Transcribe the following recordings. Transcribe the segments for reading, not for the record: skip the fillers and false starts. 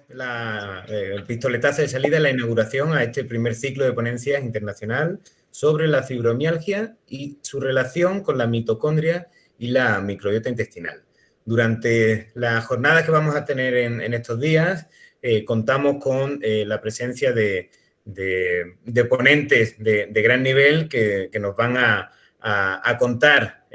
el pistoletazo de salida, la inauguración a este primer ciclo de ponencias internacional sobre la fibromialgia y su relación con la mitocondria y la microbiota intestinal. Durante las jornadas que vamos a tener en estos días, contamos con la presencia de ponentes de gran nivel que nos van a contar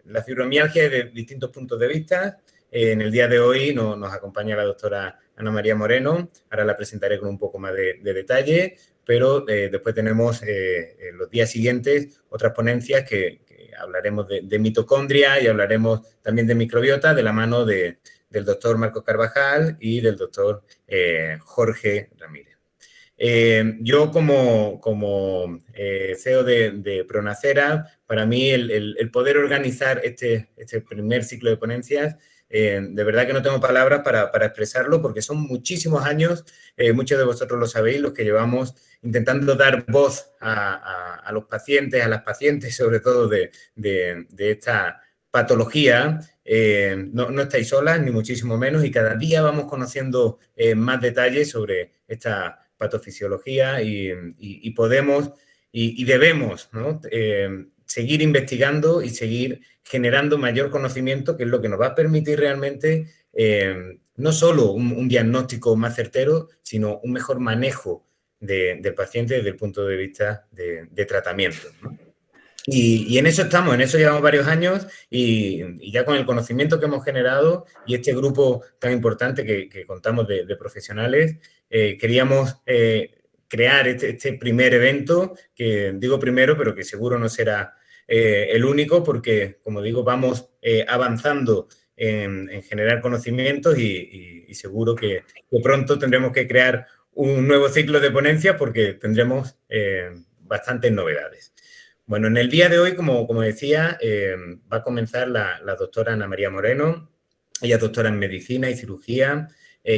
la fibromialgia desde distintos puntos de vista. En el día de hoy nos acompaña la doctora Ana María Moreno, ahora la presentaré con un poco más de detalle, pero después tenemos en los días siguientes otras ponencias que hablaremos de mitocondria y hablaremos también de microbiota de la mano del doctor Marcos Carvajal y del doctor Jorge Ramírez. Yo como CEO de Pronacera, para mí el poder organizar este primer ciclo de ponencias, de verdad que no tengo palabras para expresarlo porque son muchísimos años, muchos de vosotros lo sabéis, los que llevamos intentando dar voz a los pacientes, a las pacientes sobre todo de esta patología. No estáis solas, ni muchísimo menos, y cada día vamos conociendo más detalles sobre esta patofisiología y podemos y debemos, ¿no? Seguir investigando y seguir generando mayor conocimiento, que es lo que nos va a permitir realmente no solo un diagnóstico más certero, sino un mejor manejo del paciente desde el punto de vista de tratamiento, ¿no? Y en eso estamos, en eso llevamos varios años y ya con el conocimiento que hemos generado y este grupo tan importante que contamos de profesionales, queríamos crear este primer evento, que digo primero, pero que seguro no será el único, porque, como digo, vamos avanzando en generar conocimientos y seguro que pronto tendremos que crear un nuevo ciclo de ponencias porque tendremos bastantes novedades. Bueno, en el día de hoy, como decía, va a comenzar la doctora Ana María Moreno. Ella es doctora en Medicina y Cirugía,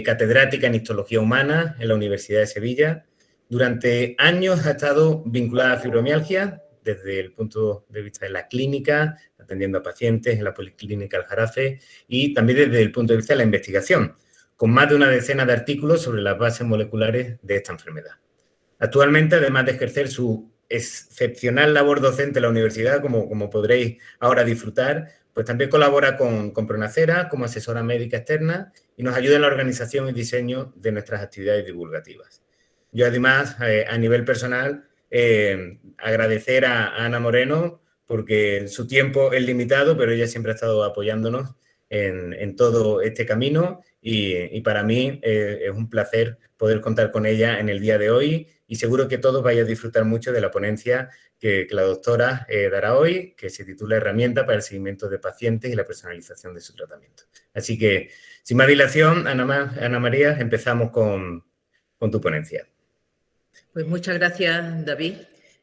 catedrática en Histología Humana en la Universidad de Sevilla. Durante años ha estado vinculada a fibromialgia desde el punto de vista de la clínica, atendiendo a pacientes en la Policlínica Aljarafe, y también desde el punto de vista de la investigación, con más de una decena de artículos sobre las bases moleculares de esta enfermedad. Actualmente, además de ejercer su excepcional labor docente en la universidad, como podréis ahora disfrutar, pues también colabora con Pronacera como asesora médica externa y nos ayuda en la organización y diseño de nuestras actividades divulgativas. Yo, además, a nivel personal, agradecer a Ana Moreno porque su tiempo es limitado, pero ella siempre ha estado apoyándonos en todo este camino y para mí es un placer poder contar con ella en el día de hoy y seguro que todos vais a disfrutar mucho de la ponencia que la doctora dará hoy, que se titula Herramienta para el seguimiento de pacientes y la personalización de su tratamiento. Así que, sin más dilación, Ana María, empezamos con tu ponencia. Pues muchas gracias, David,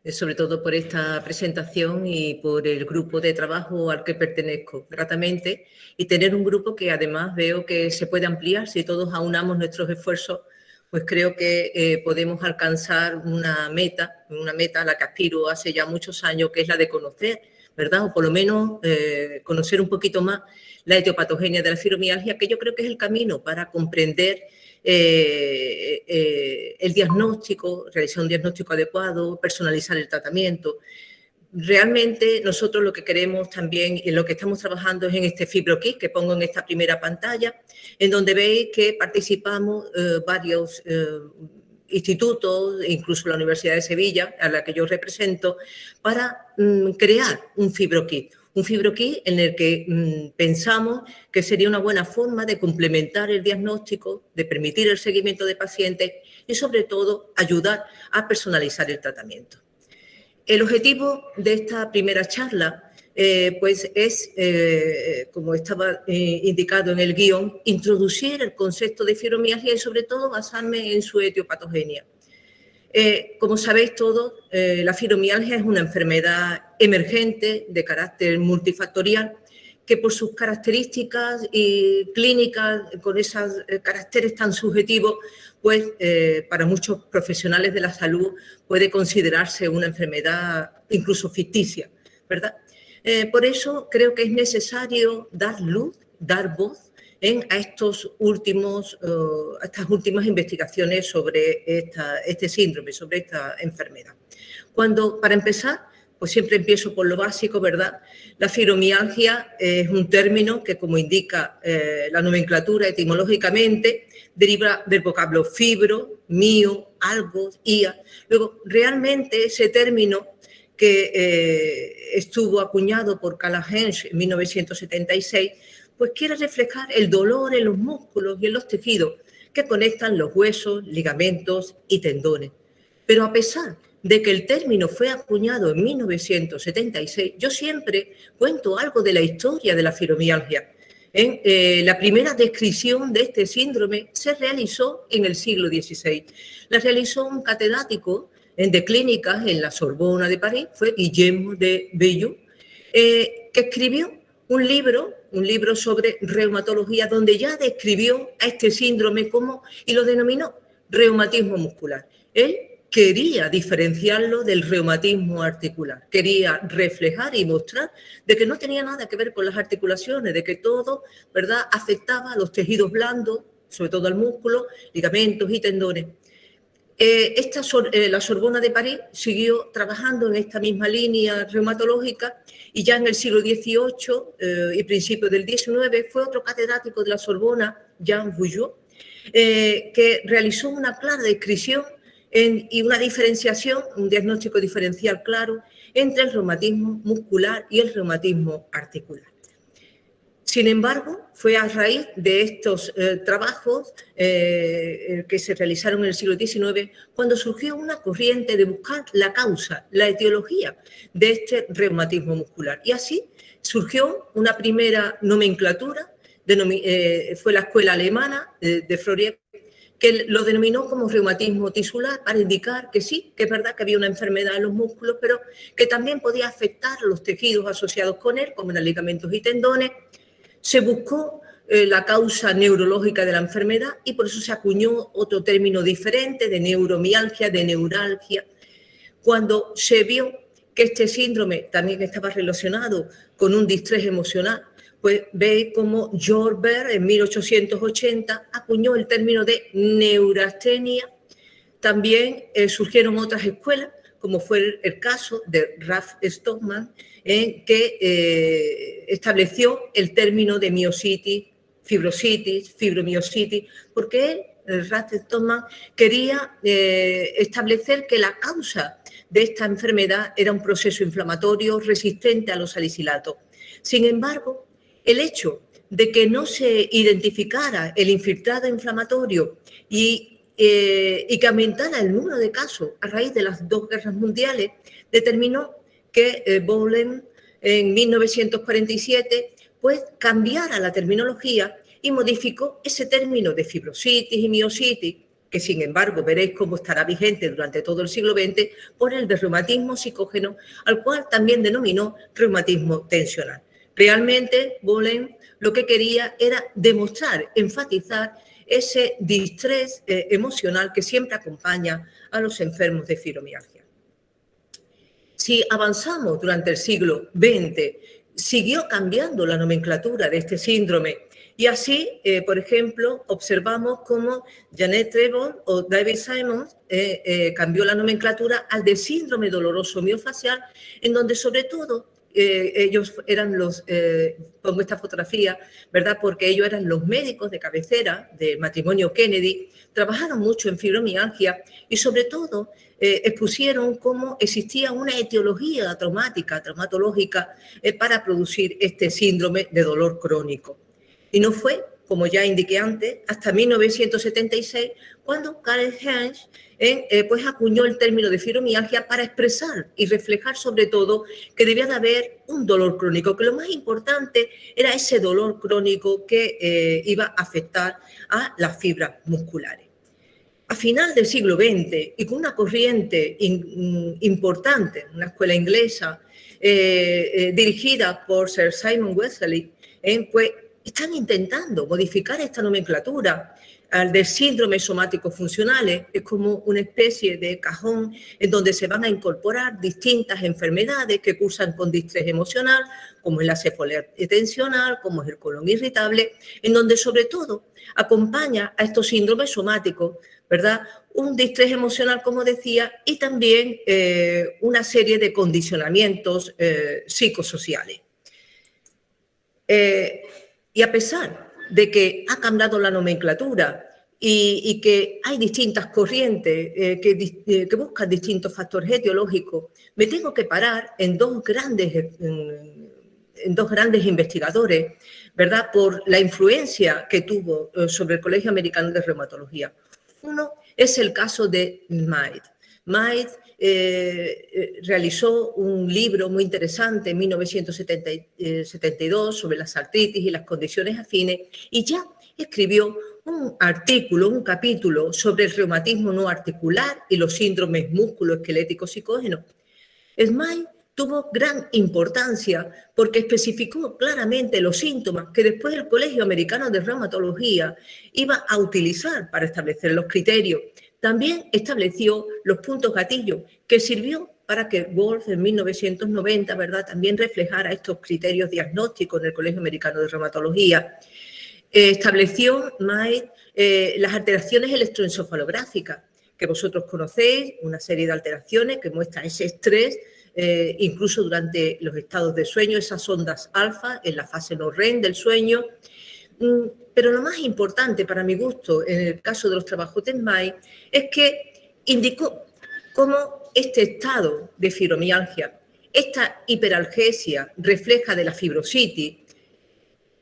sobre todo por esta presentación y por el grupo de trabajo al que pertenezco gratamente y tener un grupo que además veo que se puede ampliar si todos aunamos nuestros esfuerzos. Pues creo que podemos alcanzar una meta a la que aspiro hace ya muchos años, que es la de conocer, ¿verdad? O por lo menos conocer un poquito más la etiopatogenia de la fibromialgia, que yo creo que es el camino para comprender el diagnóstico, realizar un diagnóstico adecuado, personalizar el tratamiento. Realmente nosotros lo que queremos también y lo que estamos trabajando es en este FibroKit que pongo en esta primera pantalla, en donde veis que participamos varios institutos, incluso la Universidad de Sevilla, a la que yo represento, para crear un FibroKit. Un FibroKit en el que pensamos que sería una buena forma de complementar el diagnóstico, de permitir el seguimiento de pacientes y, sobre todo, ayudar a personalizar el tratamiento. El objetivo de esta primera charla pues es, como estaba indicado en el guión, introducir el concepto de fibromialgia y, sobre todo, basarme en su etiopatogenia. Como sabéis todos, la fibromialgia es una enfermedad emergente de carácter multifactorial que por sus características y clínicas, con esos caracteres tan subjetivos, pues para muchos profesionales de la salud puede considerarse una enfermedad incluso ficticia, ¿verdad? Por eso creo que es necesario dar luz, dar voz a estas últimas investigaciones sobre este síndrome, sobre esta enfermedad. Para empezar, pues siempre empiezo por lo básico, ¿verdad? La fibromialgia es un término que, como indica la nomenclatura etimológicamente, deriva del vocablo fibro, mio, algo, ia. Luego, realmente ese término que estuvo acuñado por Callahan en 1976, pues quiere reflejar el dolor en los músculos y en los tejidos que conectan los huesos, ligamentos y tendones. Pero a pesar de que el término fue acuñado en 1976, yo siempre cuento algo de la historia de la fibromialgia. La primera descripción de este síndrome se realizó en el siglo XVI. La realizó un catedrático de clínicas en la Sorbona de París, fue Guillaume de Belloux, que escribió un libro sobre reumatología, donde ya describió a este síndrome y lo denominó reumatismo muscular. Él quería diferenciarlo del reumatismo articular, quería reflejar y mostrar de que no tenía nada que ver con las articulaciones, de que todo, ¿verdad?, afectaba a los tejidos blandos, sobre todo al músculo, ligamentos y tendones. La Sorbona de París siguió trabajando en esta misma línea reumatológica y ya en el siglo XVIII y principios del XIX fue otro catedrático de la Sorbona, Jean Bougeot, que realizó una clara descripción y una diferenciación, un diagnóstico diferencial claro entre el reumatismo muscular y el reumatismo articular. Sin embargo, fue a raíz de estos trabajos que se realizaron en el siglo XIX cuando surgió una corriente de buscar la causa, la etiología de este reumatismo muscular. Y así surgió una primera nomenclatura, fue la escuela alemana de Florier, que lo denominó como reumatismo tisular para indicar que sí, que es verdad que había una enfermedad en los músculos, pero que también podía afectar los tejidos asociados con él, como eran ligamentos y tendones. Se buscó la causa neurológica de la enfermedad y por eso se acuñó otro término diferente de neuromialgia, de neuralgia. Cuando se vio que este síndrome también estaba relacionado con un distrés emocional, pues veis cómo George Bert en 1880 acuñó el término de neurastenia. También surgieron otras escuelas, como fue el caso de Ralph Stockman, que estableció el término de miositis, fibrositis, fibromiositis, porque Ralph Stockman quería establecer que la causa de esta enfermedad era un proceso inflamatorio resistente a los salicilatos. Sin embargo, el hecho de que no se identificara el infiltrado inflamatorio y que aumentara el número de casos a raíz de las dos guerras mundiales, determinó que Bohlen en 1947 pues cambiara la terminología y modificó ese término de fibrositis y miositis, que sin embargo veréis cómo estará vigente durante todo el siglo XX, por el de reumatismo psicógeno, al cual también denominó reumatismo tensional. Realmente Bohlen lo que quería era demostrar, enfatizar ese distrés emocional que siempre acompaña a los enfermos de fibromialgia. Si avanzamos durante el siglo XX, siguió cambiando la nomenclatura de este síndrome y así, por ejemplo, observamos cómo Janet Trebon o David Simons cambió la nomenclatura al de síndrome doloroso miofacial, en donde sobre todo ellos eran pongo esta fotografía, ¿verdad? Porque ellos eran los médicos de cabecera del matrimonio Kennedy, trabajaron mucho en fibromialgia y sobre todo expusieron cómo existía una etiología traumatológica para producir este síndrome de dolor crónico. Y no fue, como ya indiqué antes, hasta 1976 cuando Callahan pues acuñó el término de fibromialgia para expresar y reflejar sobre todo que debía de haber un dolor crónico, que lo más importante era ese dolor crónico que iba a afectar a las fibras musculares. A final del siglo XX y con una corriente importante, una escuela inglesa dirigida por Sir Simon Wessely, pues están intentando modificar esta nomenclatura. al de síndromes somáticos funcionales. Es como una especie de cajón en donde se van a incorporar distintas enfermedades que cursan con distrés emocional, como es la cefalea tensional, como es el colon irritable, en donde sobre todo acompaña a estos síndromes somáticos, ¿verdad? Un distrés emocional, como decía, y también una serie de condicionamientos psicosociales. Y a pesar de que ha cambiado la nomenclatura y que hay distintas corrientes que buscan distintos factores etiológicos, me tengo que parar en dos grandes investigadores, ¿verdad?, por la influencia que tuvo sobre el Colegio Americano de Reumatología. Uno es el caso de Mead. Mead realizó un libro muy interesante en 1972 sobre las artritis y las condiciones afines, y ya escribió un artículo, un capítulo sobre el reumatismo no articular y los síndromes musculoesqueléticos psicógenos. Mead tuvo gran importancia porque especificó claramente los síntomas que después el Colegio Americano de Reumatología iba a utilizar para establecer los criterios. También estableció los puntos gatillo, que sirvió para que Wolf en 1990, ¿verdad?, también reflejara estos criterios diagnósticos en el Colegio Americano de Reumatología. Estableció Mead las alteraciones electroencefalográficas, que vosotros conocéis, una serie de alteraciones que muestran ese estrés, incluso durante los estados de sueño, esas ondas alfa en la fase no REM del sueño. Pero lo más importante para mi gusto en el caso de los trabajos de Mead es que indicó cómo este estado de fibromialgia, esta hiperalgesia refleja de la fibrositis,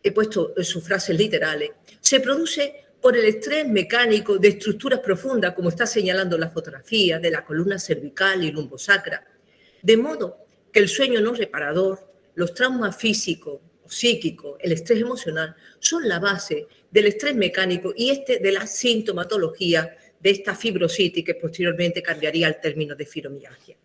he puesto sus frases literales, se produce por el estrés mecánico de estructuras profundas, como está señalando la fotografía, de la columna cervical y lumbosacra. De modo que el sueño no reparador, los traumas físicos o psíquicos, el estrés emocional, son la base del estrés mecánico y de la sintomatología de esta fibrositis que posteriormente cambiaría el término de fibromialgia.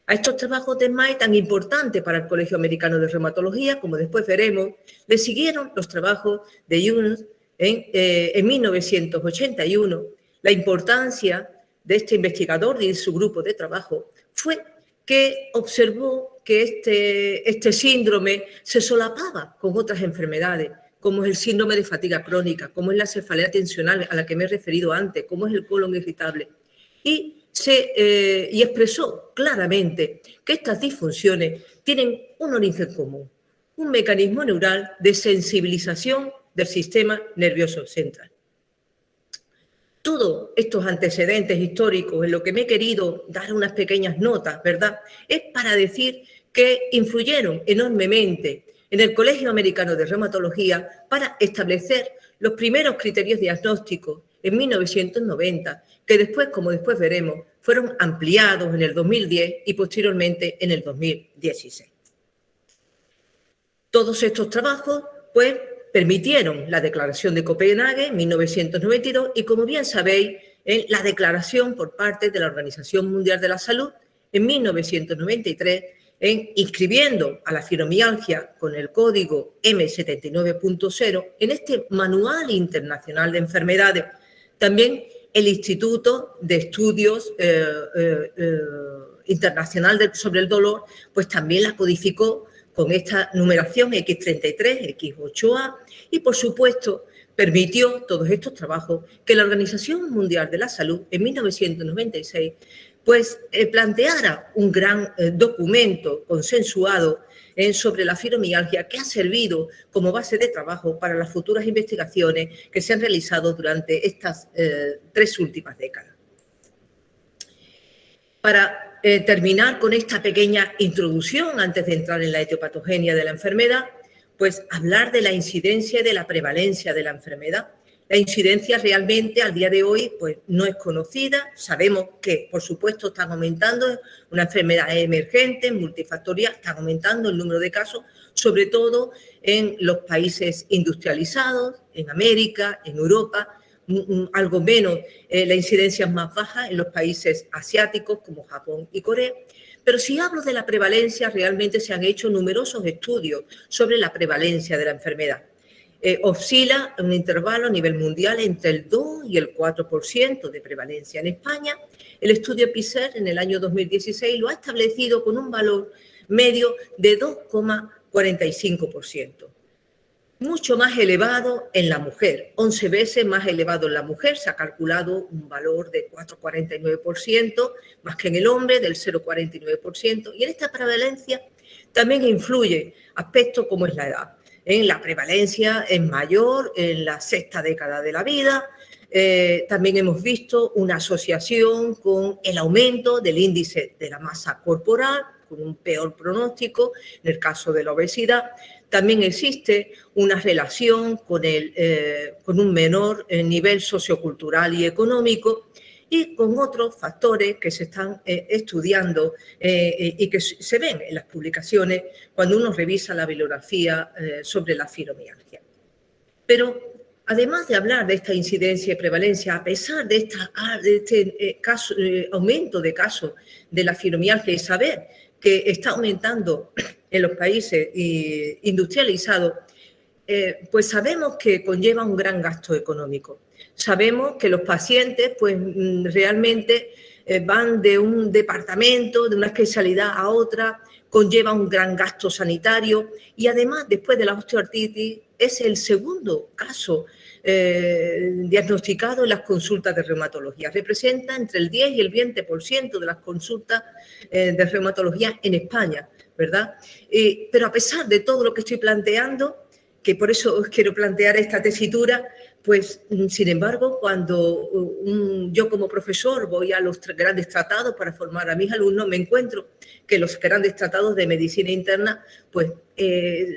A estos trabajos de Mead tan importantes para el Colegio Americano de Reumatología, como después veremos, le siguieron los trabajos de Yunus en 1981. La importancia de este investigador y de su grupo de trabajo fue que observó que este síndrome se solapaba con otras enfermedades, como es el síndrome de fatiga crónica, como es la cefalea tensional a la que me he referido antes, como es el colon irritable. Y expresó claramente que estas disfunciones tienen un origen común, un mecanismo neural de sensibilización del sistema nervioso central. Todos estos antecedentes históricos en lo que me he querido dar unas pequeñas notas, ¿verdad?, es para decir que influyeron enormemente en el Colegio Americano de Reumatología para establecer los primeros criterios diagnósticos en 1990, que después, como después veremos, fueron ampliados en el 2010 y posteriormente en el 2016. Todos estos trabajos, pues, permitieron la Declaración de Copenhague en 1992 y, como bien sabéis, la declaración por parte de la Organización Mundial de la Salud en 1993, inscribiendo a la fibromialgia con el código M79.0 en este Manual Internacional de Enfermedades. También el Instituto de Estudios Internacional sobre el Dolor, pues también la codificó con esta numeración X33, X8A, y por supuesto permitió todos estos trabajos que la Organización Mundial de la Salud en 1996 pues planteara un gran documento consensuado sobre la fibromialgia que ha servido como base de trabajo para las futuras investigaciones que se han realizado durante estas 3 últimas décadas. Para terminar con esta pequeña introducción, antes de entrar en la etiopatogenia de la enfermedad, pues hablar de la incidencia y de la prevalencia de la enfermedad. La incidencia realmente al día de hoy pues, no es conocida. Sabemos que, por supuesto, están aumentando, una enfermedad emergente, multifactorial, están aumentando el número de casos, sobre todo en los países industrializados, en América, en Europa, algo menos, la incidencia es más baja en los países asiáticos como Japón y Corea. Pero si hablo de la prevalencia, realmente se han hecho numerosos estudios sobre la prevalencia de la enfermedad. oscila en un intervalo a nivel mundial entre el 2 y el 4% de prevalencia. En España, el estudio PISER en el año 2016 lo ha establecido con un valor medio de 2,45%. Mucho más elevado en la mujer, 11 veces más elevado en la mujer, se ha calculado un valor de 4,49%, más que en el hombre, del 0,49%, y en esta prevalencia también influye aspectos como es la edad. En la prevalencia es mayor en la sexta década de la vida. También hemos visto una asociación con el aumento del índice de la masa corporal, con un peor pronóstico en el caso de la obesidad. También existe una relación con un menor nivel sociocultural y económico y con otros factores que se están estudiando y que se ven en las publicaciones cuando uno revisa la bibliografía sobre la fibromialgia. Pero además de hablar de esta incidencia y prevalencia, a pesar de este aumento de casos de la fibromialgia y saber que está aumentando en los países industrializados, pues sabemos que conlleva un gran gasto económico. Sabemos que los pacientes pues realmente van de un departamento, de una especialidad a otra, conlleva un gran gasto sanitario y además después de la osteoartritis es el segundo caso diagnosticado en las consultas de reumatología. Representa entre el 10 y el 20% de las consultas de reumatología en España, ¿verdad? Pero a pesar de todo lo que estoy planteando, que por eso os quiero plantear esta tesitura, pues, sin embargo, cuando yo como profesor voy a los grandes tratados para formar a mis alumnos, me encuentro que los grandes tratados de medicina interna, pues,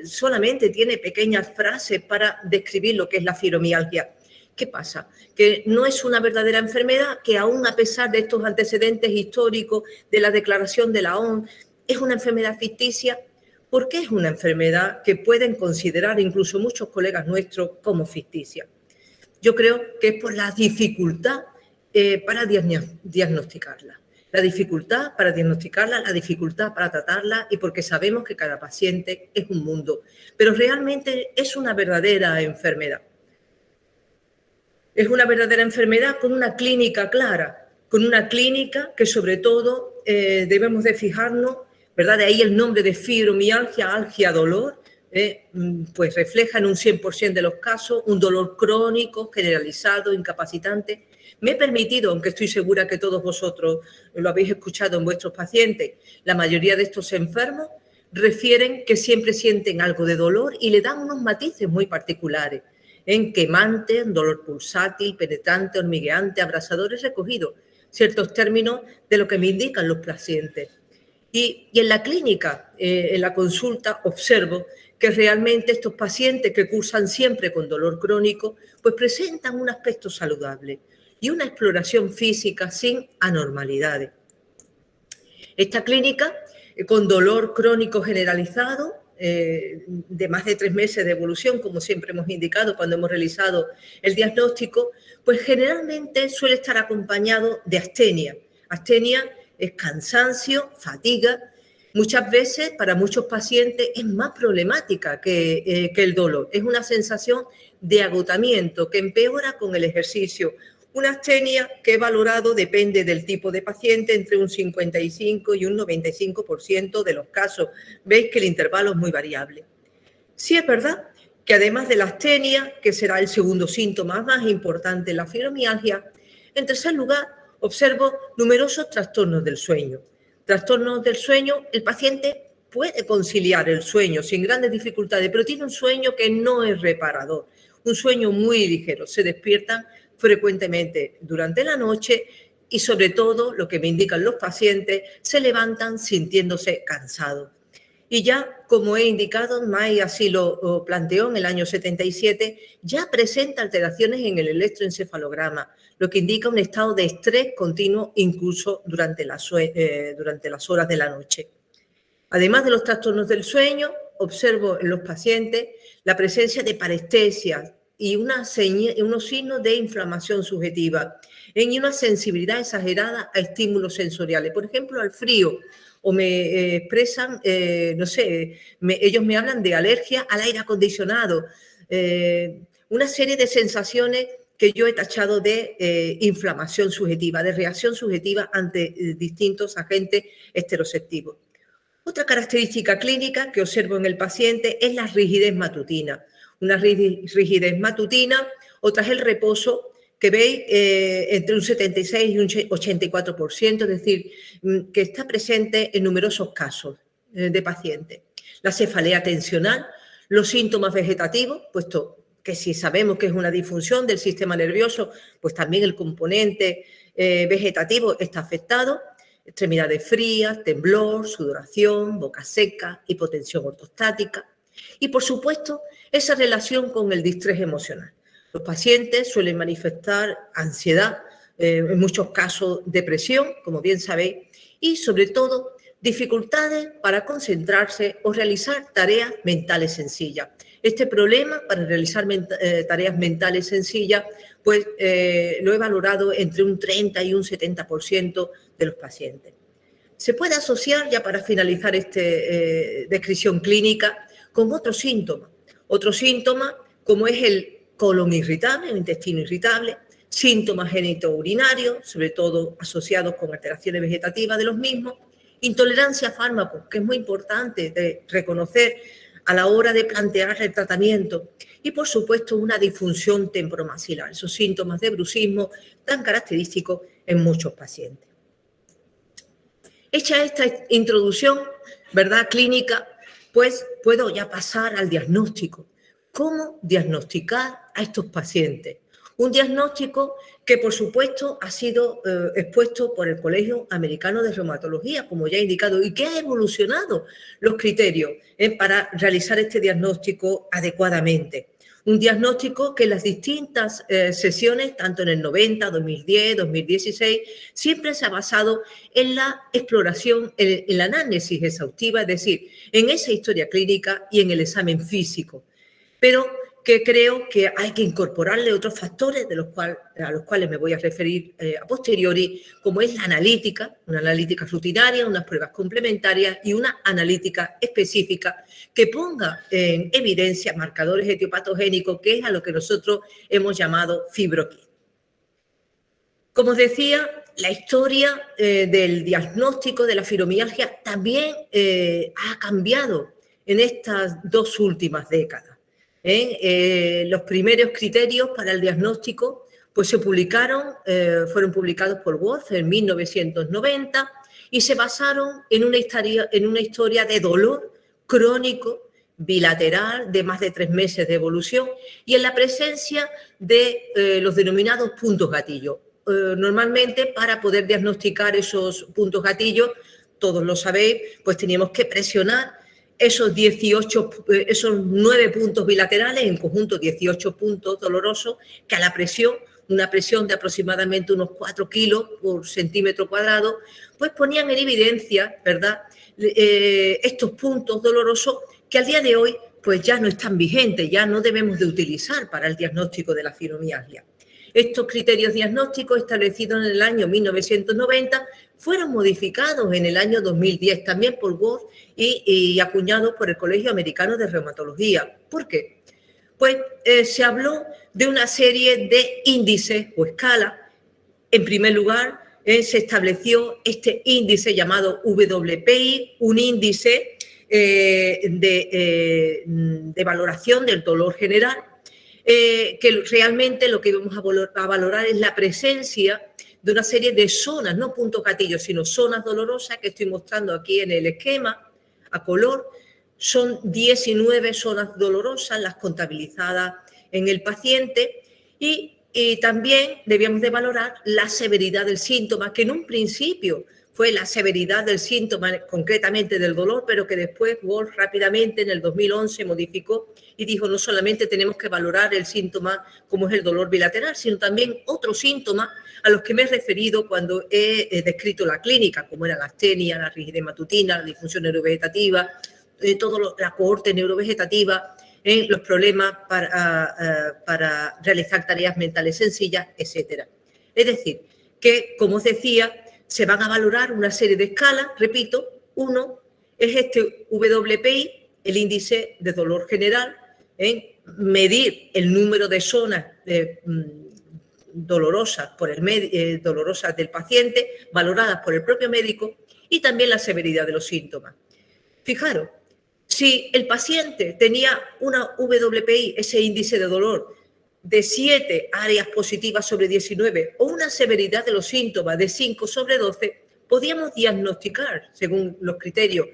solamente tiene pequeñas frases para describir lo que es la fibromialgia. ¿Qué pasa? Que no es una verdadera enfermedad, que aún a pesar de estos antecedentes históricos de la declaración de la OMS, es una enfermedad ficticia. ¿Por qué es una enfermedad que pueden considerar incluso muchos colegas nuestros como ficticia? Yo creo que es por la dificultad para diagnosticarla. La dificultad para diagnosticarla, la dificultad para tratarla y porque sabemos que cada paciente es un mundo. Pero realmente es una verdadera enfermedad. Es una verdadera enfermedad con una clínica clara, con una clínica que sobre todo debemos de fijarnos, ¿verdad? De ahí el nombre de fibromialgia, algia, dolor, pues refleja en un 100% de los casos un dolor crónico, generalizado, incapacitante. Me he permitido, aunque estoy segura que todos vosotros lo habéis escuchado en vuestros pacientes, la mayoría de estos enfermos refieren que siempre sienten algo de dolor y le dan unos matices muy particulares, en quemante, dolor pulsátil, penetrante, hormigueante, abrasador. He recogido ciertos términos de lo que me indican los pacientes. Y en la clínica, en la consulta, observo que realmente estos pacientes que cursan siempre con dolor crónico, pues presentan un aspecto saludable y una exploración física sin anormalidades. Esta clínica, con dolor crónico generalizado, de más de 3 meses de evolución, como siempre hemos indicado cuando hemos realizado el diagnóstico, pues generalmente suele estar acompañado de astenia. Astenia es cansancio, fatiga. Muchas veces, para muchos pacientes, es más problemática que el dolor. Es una sensación de agotamiento que empeora con el ejercicio. Una astenia que he valorado, depende del tipo de paciente, entre un 55 y un 95% de los casos. Veis que el intervalo es muy variable. Sí es verdad que además de la astenia, que será el segundo síntoma más importante en la fibromialgia, en tercer lugar, observo numerosos trastornos del sueño. Trastornos del sueño, el paciente puede conciliar el sueño sin grandes dificultades, pero tiene un sueño que no es reparador, un sueño muy ligero. Se despiertan frecuentemente durante la noche y sobre todo, lo que me indican los pacientes, se levantan sintiéndose cansados. Y ya, como he indicado, May así lo planteó en el año 77, ya presenta alteraciones en el electroencefalograma, lo que indica un estado de estrés continuo incluso durante las horas de la noche. Además de los trastornos del sueño, observo en los pacientes la presencia de parestesias y unos signos de inflamación subjetiva y una sensibilidad exagerada a estímulos sensoriales, por ejemplo, al frío, o me expresan, ellos me hablan de alergia al aire acondicionado, una serie de sensaciones que yo he tachado de inflamación subjetiva, de reacción subjetiva ante distintos agentes esteroceptivos. Otra característica clínica que observo en el paciente es la rigidez matutina. Una rigidez matutina, otra es el reposo, que veis entre un 76 y un 84%, es decir, que está presente en numerosos casos de pacientes. La cefalea tensional, los síntomas vegetativos, puesto que si sabemos que es una disfunción del sistema nervioso, pues también el componente vegetativo está afectado, extremidades frías, temblor, sudoración, boca seca, hipotensión ortostática y, por supuesto, esa relación con el distrés emocional. Los pacientes suelen manifestar ansiedad, en muchos casos depresión, como bien sabéis, y sobre todo dificultades para concentrarse o realizar tareas mentales sencillas. Este problema para realizar tareas mentales sencillas, pues lo he valorado entre un 30 y un 70% de los pacientes. Se puede asociar, ya para finalizar esta descripción clínica, con otros síntomas como es el colon irritable, el intestino irritable, síntomas genitourinarios, sobre todo asociados con alteraciones vegetativas de los mismos, intolerancia a fármacos, que es muy importante de reconocer a la hora de plantear el tratamiento, y por supuesto una disfunción temporomaxilar, esos síntomas de bruxismo tan característicos en muchos pacientes. Hecha esta introducción, ¿verdad?, clínica, pues puedo ya pasar al diagnóstico. ¿Cómo diagnosticar a estos pacientes? Un diagnóstico que, por supuesto, ha sido expuesto por el Colegio Americano de Reumatología, como ya he indicado, y que ha evolucionado los criterios para realizar este diagnóstico adecuadamente. Un diagnóstico que en las distintas sesiones, tanto en el 90, 2010, 2016, siempre se ha basado en la exploración, en la análisis exhaustiva, es decir, en esa historia clínica y en el examen físico. Pero que creo que hay que incorporarle otros factores a los cuales me voy a referir a posteriori, como es la analítica, una analítica rutinaria, unas pruebas complementarias y una analítica específica que ponga en evidencia marcadores etiopatogénicos, que es a lo que nosotros hemos llamado FibroKit. Como os decía, la historia del diagnóstico de la fibromialgia también ha cambiado en estas 2 últimas décadas. Los primeros criterios para el diagnóstico pues fueron publicados por Wolf en 1990 y se basaron en una historia de dolor crónico bilateral de más de 3 meses de evolución y en la presencia de los denominados puntos gatillo. Normalmente, para poder diagnosticar esos puntos gatillo, todos lo sabéis, pues teníamos que presionar esos 9 puntos bilaterales, en conjunto 18 puntos dolorosos, que a la presión, una presión de aproximadamente unos 4 kilos por centímetro cuadrado, pues ponían en evidencia, ¿verdad?, estos puntos dolorosos que al día de hoy pues ya no están vigentes, ya no debemos de utilizar para el diagnóstico de la fibromialgia. Estos criterios diagnósticos establecidos en el año 1990 fueron modificados en el año 2010 también por Wolf y acuñados por el Colegio Americano de Reumatología. ¿Por qué? Pues se habló de una serie de índices o escalas. En primer lugar, se estableció este índice llamado WPI, un índice de valoración del dolor general, que realmente lo que vamos a valorar es la presencia de una serie de zonas, no puntos gatillos, sino zonas dolorosas que estoy mostrando aquí en el esquema a color. Son 19 zonas dolorosas las contabilizadas en el paciente y también debíamos de valorar la severidad del síntoma, que en un principio fue la severidad del síntoma, concretamente del dolor, pero que después Wolf rápidamente en el 2011 modificó y dijo no solamente tenemos que valorar el síntoma como es el dolor bilateral, sino también otros síntomas a los que me he referido cuando he descrito la clínica, como era la astenia, la rigidez matutina, la disfunción neurovegetativa, toda la cohorte neurovegetativa, los problemas para realizar tareas mentales sencillas, etc. Es decir, que, como os decía, se van a valorar una serie de escalas, repito, uno es este WPI, el índice de dolor general, medir el número de zonas dolorosas del paciente, valoradas por el propio médico, y también la severidad de los síntomas. Fijaros, si el paciente tenía una WPI, ese índice de dolor, de 7 áreas positivas sobre 19 o una severidad de los síntomas de 5 sobre 12, podíamos diagnosticar, según los criterios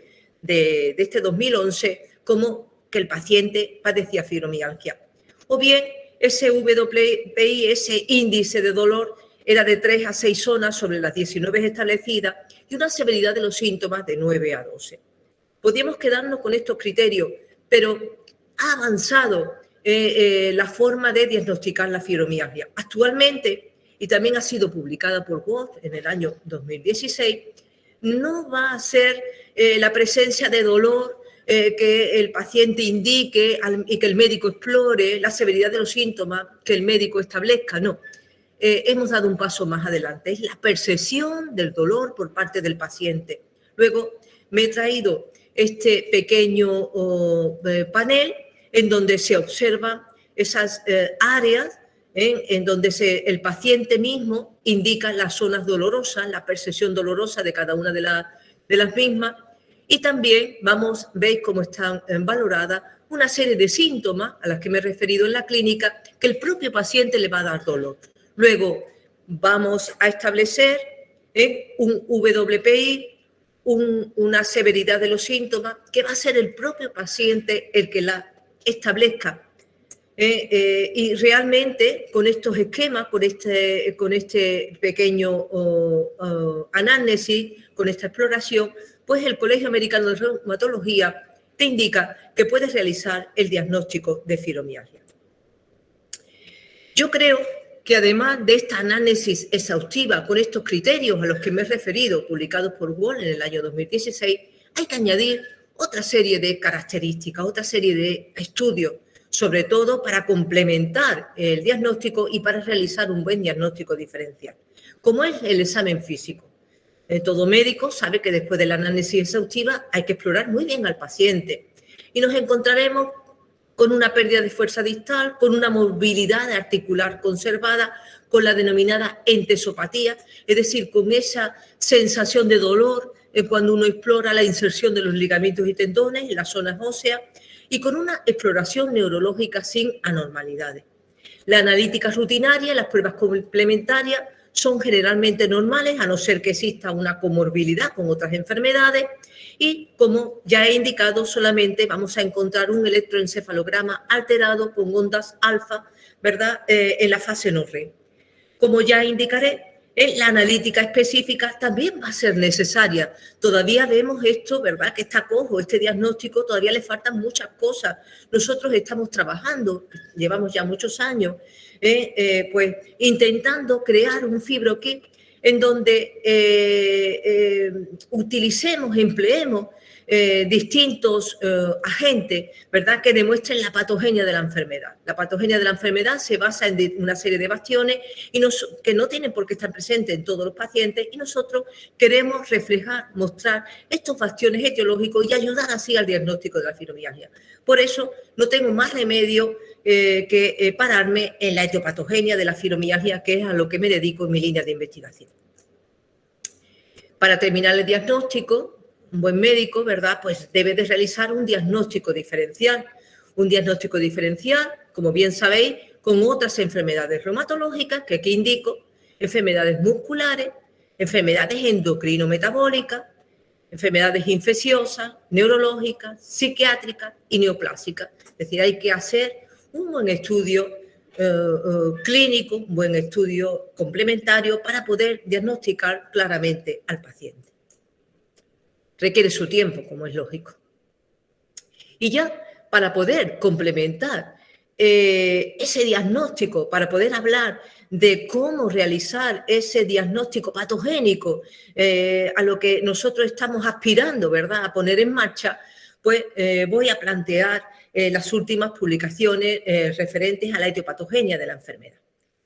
de este 2011, como que el paciente padecía fibromialgia. O bien, ese WPI, ese índice de dolor, era de 3 a 6 zonas sobre las 19 establecidas y una severidad de los síntomas de 9 a 12. Podíamos quedarnos con estos criterios, pero ha avanzado la forma de diagnosticar la fibromialgia. Actualmente, y también ha sido publicada por Wolf en el año 2016, no va a ser la presencia de dolor que el paciente indique y que el médico explore, la severidad de los síntomas que el médico establezca, no. Hemos dado un paso más adelante, es la percepción del dolor por parte del paciente. Luego me he traído este pequeño panel en donde se observan esas áreas en donde el paciente mismo indica las zonas dolorosas, la percepción dolorosa de cada una de las mismas, y también veis cómo están valoradas una serie de síntomas a las que me he referido en la clínica que el propio paciente le va a dar dolor. Luego vamos a establecer un WPI, una severidad de los síntomas, que va a ser el propio paciente el que la establezca. Y realmente con estos esquemas, con este pequeño análisis, con esta exploración, pues el Colegio Americano de Reumatología te indica que puedes realizar el diagnóstico de fibromialgia. Yo creo que además de esta análisis exhaustiva con estos criterios a los que me he referido, publicados por Wolf en el año 2016, hay que añadir otra serie de características, otra serie de estudios, sobre todo para complementar el diagnóstico y para realizar un buen diagnóstico diferencial, como es el examen físico. Todo médico sabe que después del análisis exhaustiva hay que explorar muy bien al paciente y nos encontraremos con una pérdida de fuerza distal, con una movilidad articular conservada, con la denominada entesopatía, es decir, con esa sensación de dolor cuando uno explora la inserción de los ligamentos y tendones en las zonas óseas y con una exploración neurológica sin anormalidades. La analítica rutinaria y las pruebas complementarias son generalmente normales, a no ser que exista una comorbilidad con otras enfermedades, y como ya he indicado, solamente vamos a encontrar un electroencefalograma alterado con ondas alfa, ¿verdad?, en la fase no REM. Como ya indicaré, la analítica específica también va a ser necesaria. Todavía vemos esto, ¿verdad?, que está cojo, este diagnóstico, todavía le faltan muchas cosas. Nosotros estamos trabajando, llevamos ya muchos años, pues intentando crear un fibrokit en donde empleemos distintos agentes, ¿verdad?, que demuestren la patogenia de la enfermedad. La patogenia de la enfermedad se basa en una serie de bastiones que no tienen por qué estar presentes en todos los pacientes, y nosotros queremos reflejar, mostrar estos bastiones etiológicos y ayudar así al diagnóstico de la fibromialgia. Por eso no tengo más remedio que pararme en la etiopatogenia de la fibromialgia, que es a lo que me dedico en mi línea de investigación. Para terminar el diagnóstico, un buen médico, ¿verdad?, pues debe de realizar un diagnóstico diferencial. Un diagnóstico diferencial, como bien sabéis, con otras enfermedades reumatológicas, que aquí indico, enfermedades musculares, enfermedades endocrino-metabólicas, enfermedades infecciosas, neurológicas, psiquiátricas y neoplásicas. Es decir, hay que hacer un buen estudio clínico, un buen estudio complementario para poder diagnosticar claramente al paciente. Requiere su tiempo, como es lógico. Y ya para poder complementar ese diagnóstico, para poder hablar de cómo realizar ese diagnóstico patogénico a lo que nosotros estamos aspirando, ¿verdad?, a poner en marcha, pues voy a plantear las últimas publicaciones referentes a la etiopatogenia de la enfermedad.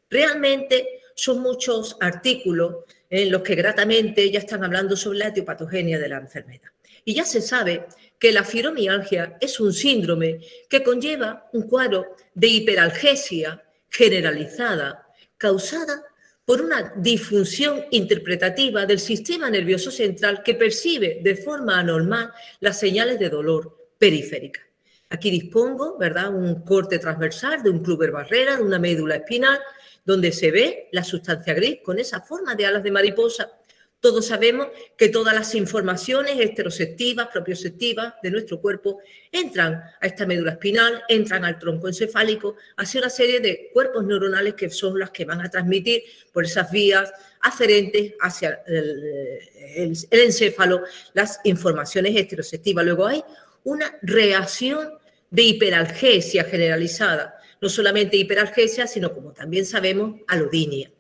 Realmente son muchos artículos en los que gratamente ya están hablando sobre la etiopatogenia de la enfermedad. Y ya se sabe que la fibromialgia es un síndrome que conlleva un cuadro de hiperalgesia generalizada causada por una disfunción interpretativa del sistema nervioso central que percibe de forma anormal las señales de dolor periféricas. Aquí dispongo, ¿verdad?, un corte transversal de un cluber barrera, de una médula espinal, donde se ve la sustancia gris con esa forma de alas de mariposa. Todos sabemos que todas las informaciones esteroceptivas, propioceptivas de nuestro cuerpo entran a esta médula espinal, entran al tronco encefálico, hacia una serie de cuerpos neuronales que son las que van a transmitir por esas vías aferentes hacia el encéfalo las informaciones esteroceptivas. Luego hay una reacción de hiperalgesia generalizada, no solamente hiperalgesia, sino, como también sabemos, alodinia.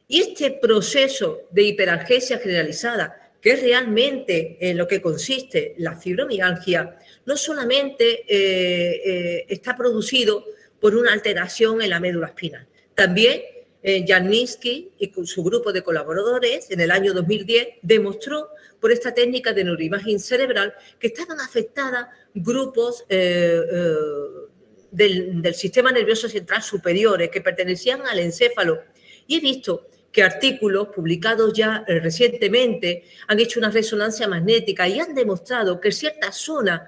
Y este proceso de hiperalgesia generalizada, que es realmente en lo que consiste la fibromialgia, no solamente está producido por una alteración en la médula espinal. También Jarnitsky y su grupo de colaboradores en el año 2010 demostró por esta técnica de neuroimagen cerebral que estaban afectadas grupos del sistema nervioso central superiores que pertenecían al encéfalo. Y he visto que artículos publicados ya recientemente han hecho una resonancia magnética y han demostrado que ciertas zonas,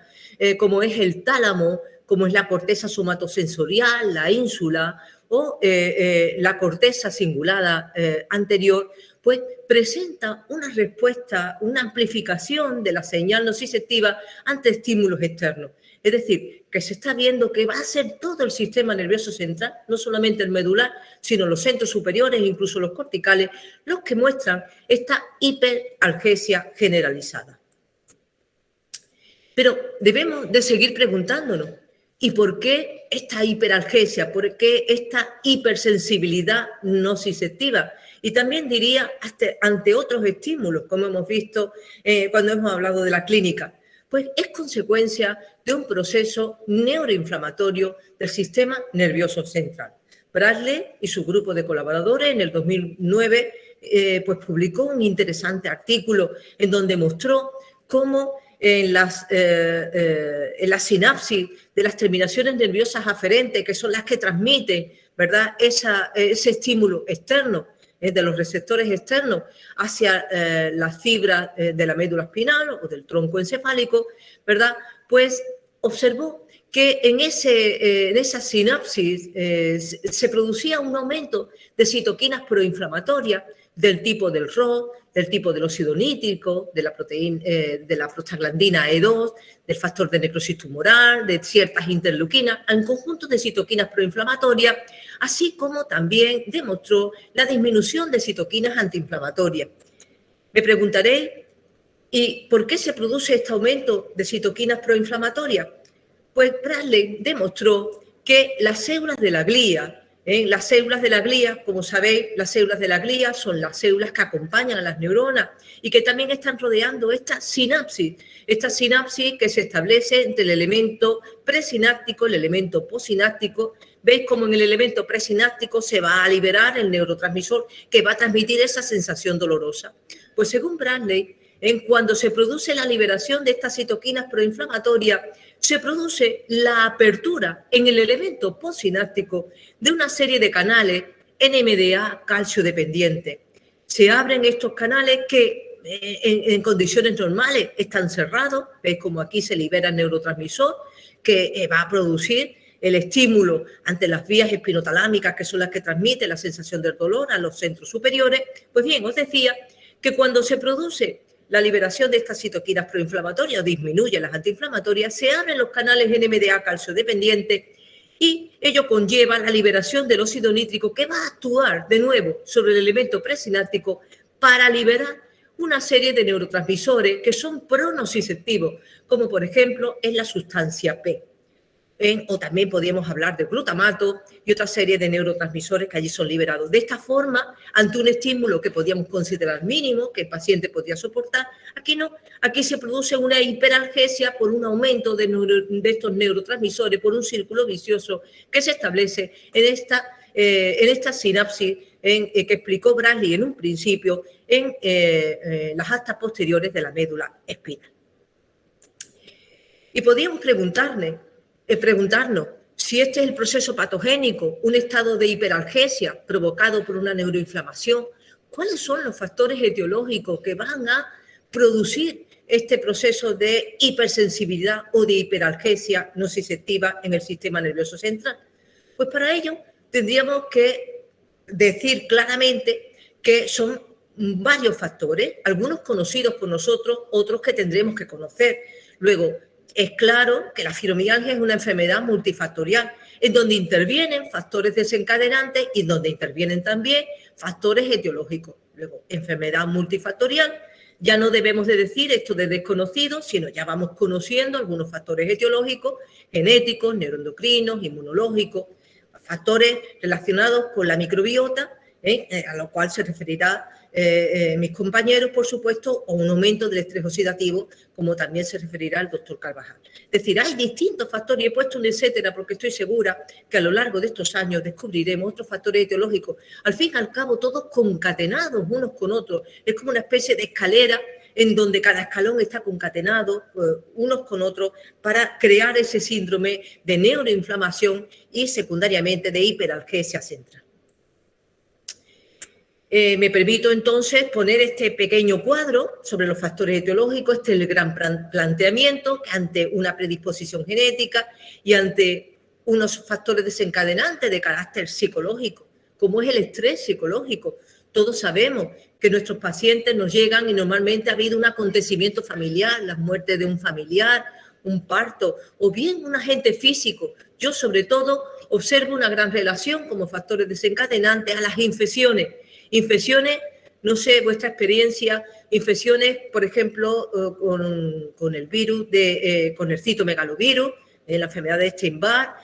como es el tálamo, como es la corteza somatosensorial, la ínsula o la corteza cingulada anterior, pues presenta una respuesta, una amplificación de la señal nociceptiva ante estímulos externos. Es decir, que se está viendo que va a ser todo el sistema nervioso central, no solamente el medular, sino los centros superiores, incluso los corticales, los que muestran esta hiperalgesia generalizada. Pero debemos de seguir preguntándonos, ¿y por qué esta hiperalgesia? ¿Por qué esta hipersensibilidad nociceptiva? Y también diría ante otros estímulos, como hemos visto cuando hemos hablado de la clínica. Pues es consecuencia de un proceso neuroinflamatorio del sistema nervioso central. Bradley y su grupo de colaboradores en el 2009 pues publicó un interesante artículo en donde mostró cómo en la sinapsis de las terminaciones nerviosas aferentes, que son las que transmiten, ¿verdad?, ese estímulo externo de los receptores externos hacia las fibras de la médula espinal o del tronco encefálico, ¿verdad?, pues observó que en esa sinapsis se producía un aumento de citoquinas proinflamatorias del tipo del ROS, del tipo del óxido nítrico, de la prostaglandina E2, del factor de necrosis tumoral, de ciertas interleuquinas, en conjunto de citoquinas proinflamatorias, así como también demostró la disminución de citoquinas antiinflamatorias. Me preguntaréis, ¿y por qué se produce este aumento de citoquinas proinflamatorias? Pues Bradley demostró que las células de la glía, como sabéis, las células de la glía son las células que acompañan a las neuronas y que también están rodeando esta sinapsis que se establece entre el elemento presináptico y el elemento posináptico. Veis cómo en el elemento presináptico se va a liberar el neurotransmisor que va a transmitir esa sensación dolorosa. Pues según Bradley, cuando se produce la liberación de estas citoquinas proinflamatorias, se produce la apertura en el elemento postsináptico de una serie de canales NMDA calcio dependientes. Se abren estos canales que en condiciones normales están cerrados. Veis como aquí se libera el neurotransmisor que va a producir el estímulo ante las vías espinotalámicas, que son las que transmiten la sensación del dolor a los centros superiores. Pues bien, os decía que cuando se produce la liberación de estas citoquinas proinflamatorias, disminuye las antiinflamatorias, se abren los canales NMDA calcio dependientes y ello conlleva la liberación del óxido nítrico que va a actuar de nuevo sobre el elemento presináptico para liberar una serie de neurotransmisores que son pronociceptivos, como por ejemplo es la sustancia P. O también podríamos hablar de glutamato y otra serie de neurotransmisores que allí son liberados. De esta forma, ante un estímulo que podíamos considerar mínimo, que el paciente podía soportar, aquí no, aquí se produce una hiperalgesia por un aumento de estos neurotransmisores, por un círculo vicioso que se establece en esta sinapsis que explicó Bradley en un principio en las astas posteriores de la médula espinal. Y podríamos preguntarnos si este es el proceso patogénico, un estado de hiperalgesia provocado por una neuroinflamación. ¿Cuáles son los factores etiológicos que van a producir este proceso de hipersensibilidad o de hiperalgesia nociceptiva en el sistema nervioso central? Pues para ello tendríamos que decir claramente que son varios factores, algunos conocidos por nosotros, otros que tendremos que conocer. Luego, es claro que la fibromialgia es una enfermedad multifactorial, en donde intervienen factores desencadenantes y donde intervienen también factores etiológicos. Luego, enfermedad multifactorial, ya no debemos de decir esto de desconocido, sino ya vamos conociendo algunos factores etiológicos, genéticos, neuroendocrinos, inmunológicos, factores relacionados con la microbiota, a lo cual se referirá mis compañeros, por supuesto, o un aumento del estrés oxidativo, como también se referirá el doctor Carvajal. Es decir, hay distintos factores, y he puesto un etcétera porque estoy segura que a lo largo de estos años descubriremos otros factores etiológicos, al fin y al cabo todos concatenados unos con otros. Es como una especie de escalera en donde cada escalón está concatenado unos con otros para crear ese síndrome de neuroinflamación y secundariamente de hiperalgesia central. Me permito entonces poner este pequeño cuadro sobre los factores etiológicos. Este es el gran planteamiento, que ante una predisposición genética y ante unos factores desencadenantes de carácter psicológico, como es el estrés psicológico. Todos sabemos que nuestros pacientes nos llegan y normalmente ha habido un acontecimiento familiar, la muerte de un familiar, un parto o bien un agente físico. Yo sobre todo observo una gran relación como factores desencadenantes a las infecciones. Infecciones, no sé, vuestra experiencia, infecciones, por ejemplo, con el virus, con el citomegalovirus, la enfermedad de Epstein-Barr,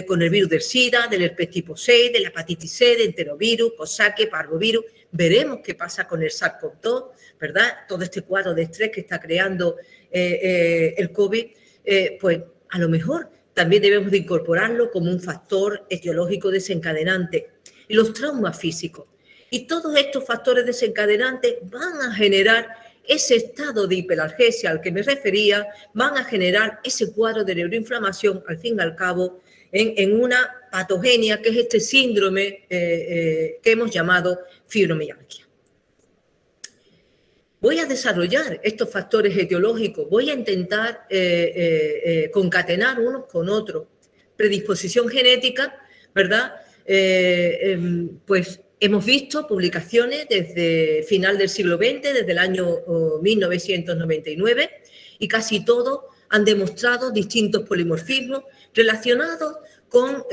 con el virus del SIDA, del herpes tipo 6, de la hepatitis C, de enterovirus, cosaque, parvovirus. Veremos qué pasa con el SARS-CoV-2, ¿verdad? Todo este cuadro de estrés que está creando el COVID, pues a lo mejor también debemos de incorporarlo como un factor etiológico desencadenante. Y los traumas físicos. Y todos estos factores desencadenantes van a generar ese estado de hiperalgesia al que me refería, van a generar ese cuadro de neuroinflamación, al fin y al cabo, en una patogenia que es este síndrome que hemos llamado fibromialgia. Voy a desarrollar estos factores etiológicos, voy a intentar concatenar unos con otros. Predisposición genética, ¿verdad? Pues hemos visto publicaciones desde final del siglo XX, desde el año 1999, y casi todos han demostrado distintos polimorfismos relacionados con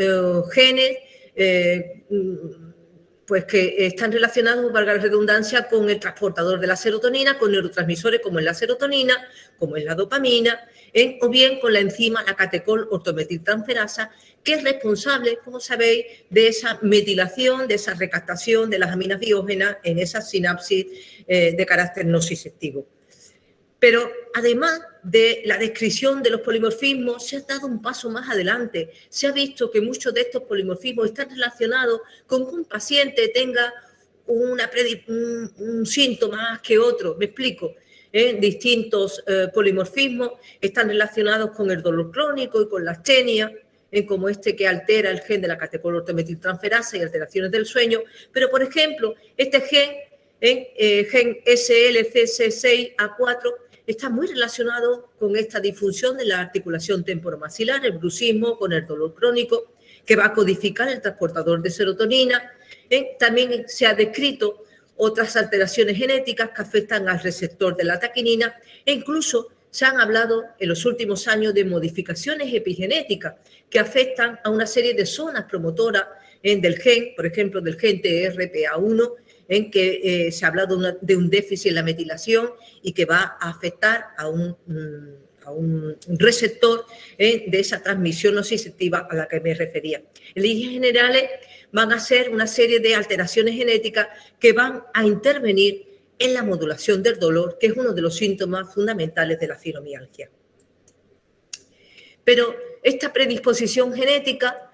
genes pues que están relacionados, valga la redundancia, con el transportador de la serotonina, con neurotransmisores como es la serotonina, como es la dopamina, o bien con la enzima, la catecol-ortometiltransferasa, que es responsable, como sabéis, de esa metilación, de esa recaptación de las aminas biógenas en esas sinapsis de carácter nociceptivo. Pero además de la descripción de los polimorfismos, se ha dado un paso más adelante. Se ha visto que muchos de estos polimorfismos están relacionados con que un paciente tenga un síntoma más que otro. Me explico. Distintos polimorfismos están relacionados con el dolor crónico y con la astenia, como este que altera el gen de la catecol-ortometiltransferasa y alteraciones del sueño. Pero, por ejemplo, este gen SLCC6A4, está muy relacionado con esta disfunción de la articulación temporomaxilar, el bruxismo, con el dolor crónico, que va a codificar el transportador de serotonina. También se ha descrito otras alteraciones genéticas que afectan al receptor de la taquinina e incluso se han hablado en los últimos años de modificaciones epigenéticas que afectan a una serie de zonas promotoras del gen, por ejemplo, del gen TRPA1, en que se ha hablado de un déficit en la metilación y que va a afectar a un receptor de esa transmisión nociceptiva a la que me refería. En líneas generales van a ser una serie de alteraciones genéticas que van a intervenir en la modulación del dolor, que es uno de los síntomas fundamentales de la fibromialgia. Pero esta predisposición genética,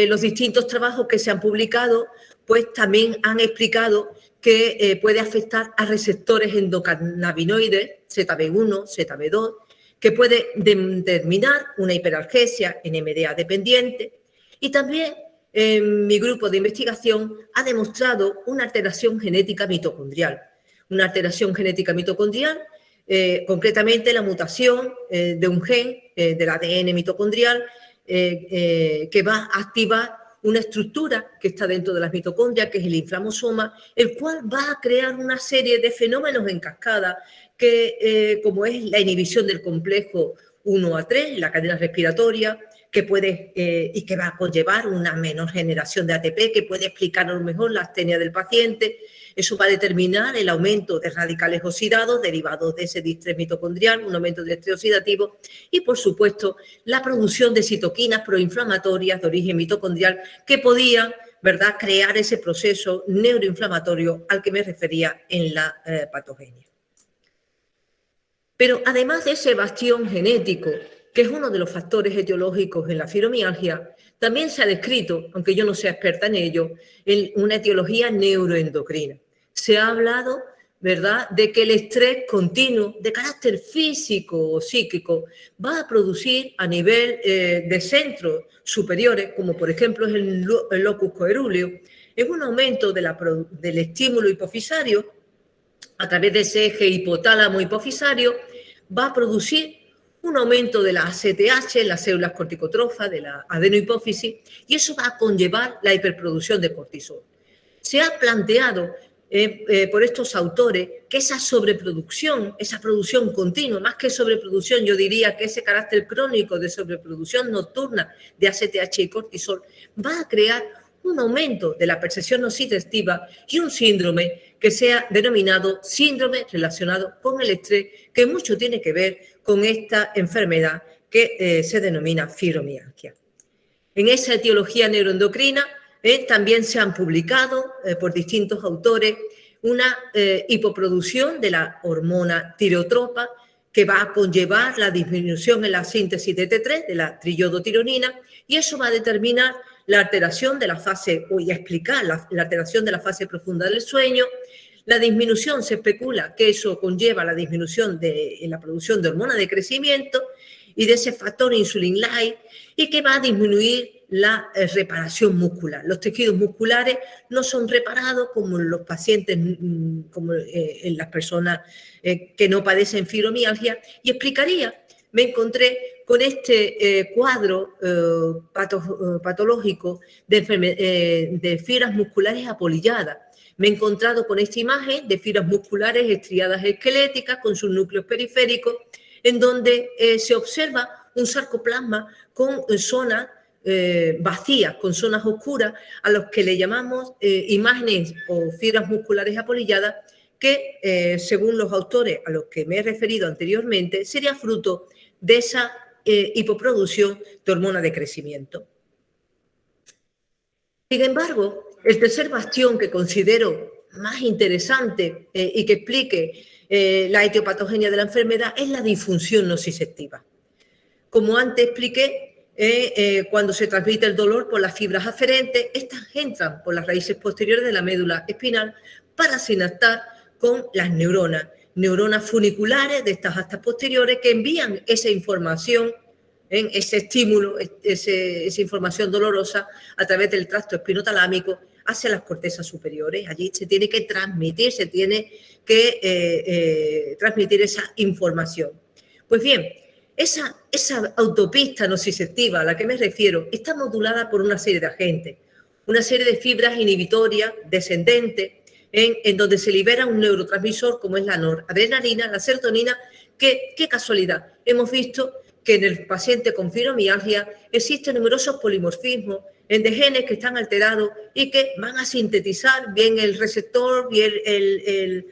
los distintos trabajos que se han publicado, pues también han explicado que puede afectar a receptores endocannabinoides, ZB1, ZB2, que puede determinar una hiperalgesia NMDA dependiente. Y también mi grupo de investigación ha demostrado una alteración genética mitocondrial. Una alteración genética mitocondrial, concretamente la mutación de un gen del ADN mitocondrial que va a activar una estructura que está dentro de las mitocondrias, que es el inflamosoma, el cual va a crear una serie de fenómenos en cascada, que, como es la inhibición del complejo 1A3, la cadena respiratoria, que puede y que va a conllevar una menor generación de ATP, que puede explicar a lo mejor la astenia del paciente. Eso va a determinar el aumento de radicales oxidados derivados de ese distrés mitocondrial, un aumento de estrés oxidativo y, por supuesto, la producción de citoquinas proinflamatorias de origen mitocondrial que podían, ¿verdad?, crear ese proceso neuroinflamatorio al que me refería en la patogenia. Pero además de ese bastión genético, que es uno de los factores etiológicos en la fibromialgia, también se ha descrito, aunque yo no sea experta en ello, en una etiología neuroendocrina. Se ha hablado, ¿verdad?, de que el estrés continuo de carácter físico o psíquico va a producir a nivel de centros superiores, como por ejemplo es el locus coerúleo, es un aumento del estímulo hipofisario a través de ese eje hipotálamo-hipofisario, va a producir un aumento de la ACTH en las células corticotrofas, de la adenohipófisis, y eso va a conllevar la hiperproducción de cortisol. Se ha planteado por estos autores que esa sobreproducción, esa producción continua, más que sobreproducción, yo diría que ese carácter crónico de sobreproducción nocturna de ACTH y cortisol va a crear un aumento de la percepción nociceptiva y un síndrome que sea denominado síndrome relacionado con el estrés, que mucho tiene que ver con esta enfermedad que se denomina fibromialgia. En esa etiología neuroendocrina también se han publicado por distintos autores una hipoproducción de la hormona tireotropa que va a conllevar la disminución en la síntesis de T3, de la triiodotironina, y eso va a determinar la alteración de la fase, o a explicar la alteración de la fase profunda del sueño. La disminución, se especula que eso conlleva la disminución en la producción de hormona de crecimiento y de ese factor insulin-like, y que va a disminuir la reparación muscular. Los tejidos musculares no son reparados como en los pacientes, como en las personas que no padecen fibromialgia, y explicaría, me encontré con este cuadro patológico de fibras musculares apolilladas. Me he encontrado con esta imagen de fibras musculares estriadas esqueléticas con sus núcleos periféricos, en donde se observa un sarcoplasma con zonas vacías, con zonas oscuras, a los que le llamamos imágenes o fibras musculares apolilladas, que según los autores a los que me he referido anteriormente, sería fruto de esa hipoproducción de hormona de crecimiento. Sin embargo, el tercer bastión que considero más interesante y que explique la etiopatogenia de la enfermedad es la disfunción nociceptiva. Como antes expliqué, cuando se transmite el dolor por las fibras aferentes, estas entran por las raíces posteriores de la médula espinal para sinaptar con las neuronas funiculares de estas astas posteriores que envían esa información, ese estímulo, esa información dolorosa a través del tracto espinotalámico hacia las cortezas superiores. Allí se tiene que transmitir, transmitir esa información. Pues bien, esa autopista nociceptiva a la que me refiero está modulada por una serie de agentes, una serie de fibras inhibitorias descendentes, en donde se libera un neurotransmisor como es la noradrenalina, la serotonina, que, qué casualidad, hemos visto que en el paciente con fibromialgia existen numerosos polimorfismos de genes que están alterados y que van a sintetizar bien el receptor, bien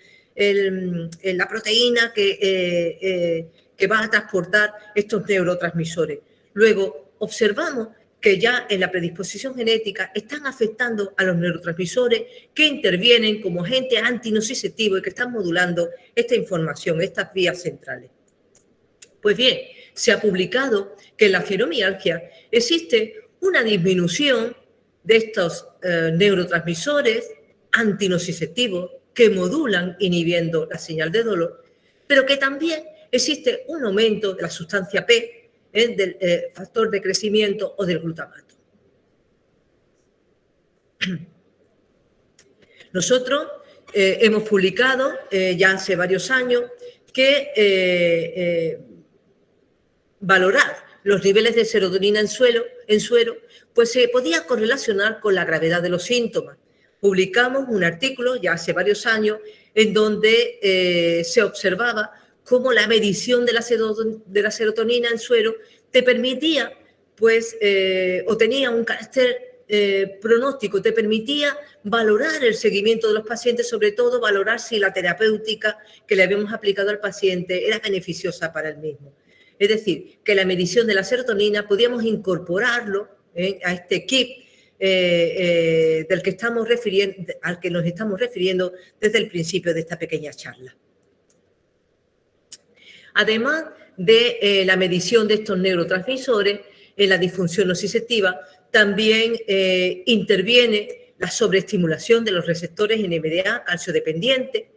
la proteína que va a transportar estos neurotransmisores. Luego, observamos que ya en la predisposición genética están afectando a los neurotransmisores que intervienen como agentes antinociceptivos y que están modulando esta información, estas vías centrales. Pues bien, se ha publicado que en la fibromialgia existe una disminución de estos neurotransmisores antinociceptivos que modulan inhibiendo la señal de dolor, pero que también existe un aumento de la sustancia P, del factor de crecimiento o del glutamato. Nosotros hemos publicado ya hace varios años que valorar los niveles de serotonina en suero, pues se podía correlacionar con la gravedad de los síntomas. Publicamos un artículo ya hace varios años en donde se observaba cómo la medición de la serotonina en suero te permitía, pues, o tenía un carácter pronóstico, te permitía valorar el seguimiento de los pacientes, sobre todo valorar si la terapéutica que le habíamos aplicado al paciente era beneficiosa para el mismo. Es decir, que la medición de la serotonina podíamos incorporarlo a este kit al que nos estamos refiriendo desde el principio de esta pequeña charla. Además de la medición de estos neurotransmisores, en la disfunción nociceptiva también interviene la sobreestimulación de los receptores NMDA calciodependiente,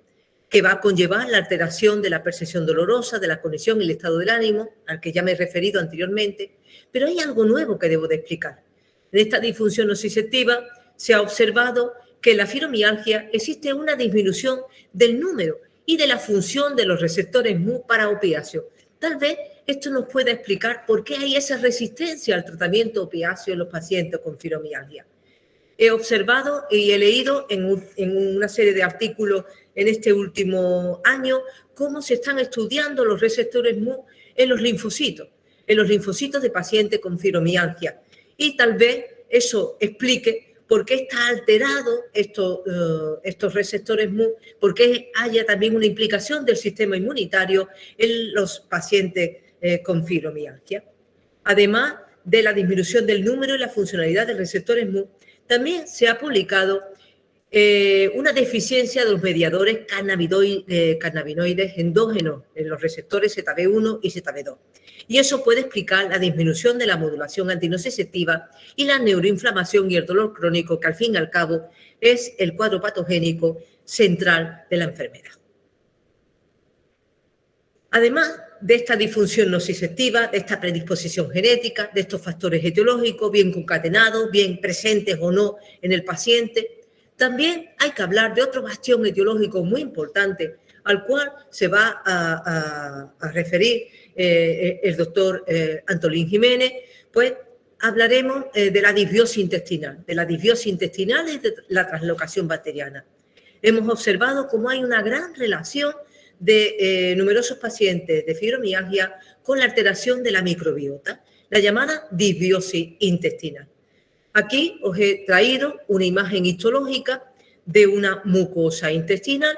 que va a conllevar la alteración de la percepción dolorosa, de la conexión y el estado del ánimo, al que ya me he referido anteriormente, pero hay algo nuevo que debo de explicar. En esta disfunción nociceptiva se ha observado que en la fibromialgia existe una disminución del número y de la función de los receptores Mu para opiáceo. Tal vez esto nos pueda explicar por qué hay esa resistencia al tratamiento opiáceo en los pacientes con fibromialgia. He observado y he leído en una serie de artículos en este último año cómo se están estudiando los receptores Mu en los linfocitos de pacientes con fibromialgia. Y tal vez eso explique por qué está alterado estos receptores Mu, por qué haya también una implicación del sistema inmunitario en los pacientes con fibromialgia. Además de la disminución del número y la funcionalidad de receptores Mu, también se ha publicado una deficiencia de los mediadores cannabinoides endógenos en los receptores ZB1 y ZB2. Y eso puede explicar la disminución de la modulación antinociceptiva y la neuroinflamación y el dolor crónico, que al fin y al cabo es el cuadro patogénico central de la enfermedad. Además de esta disfunción nociceptiva, de esta predisposición genética, de estos factores etiológicos bien concatenados, bien presentes o no en el paciente, también hay que hablar de otro bastión etiológico muy importante al cual se va a referir el doctor Antolín Jiménez. Pues hablaremos de la disbiosis intestinal, y de la translocación bacteriana. Hemos observado cómo hay una gran relación de numerosos pacientes de fibromialgia con la alteración de la microbiota, la llamada disbiosis intestinal. Aquí os he traído una imagen histológica de una mucosa intestinal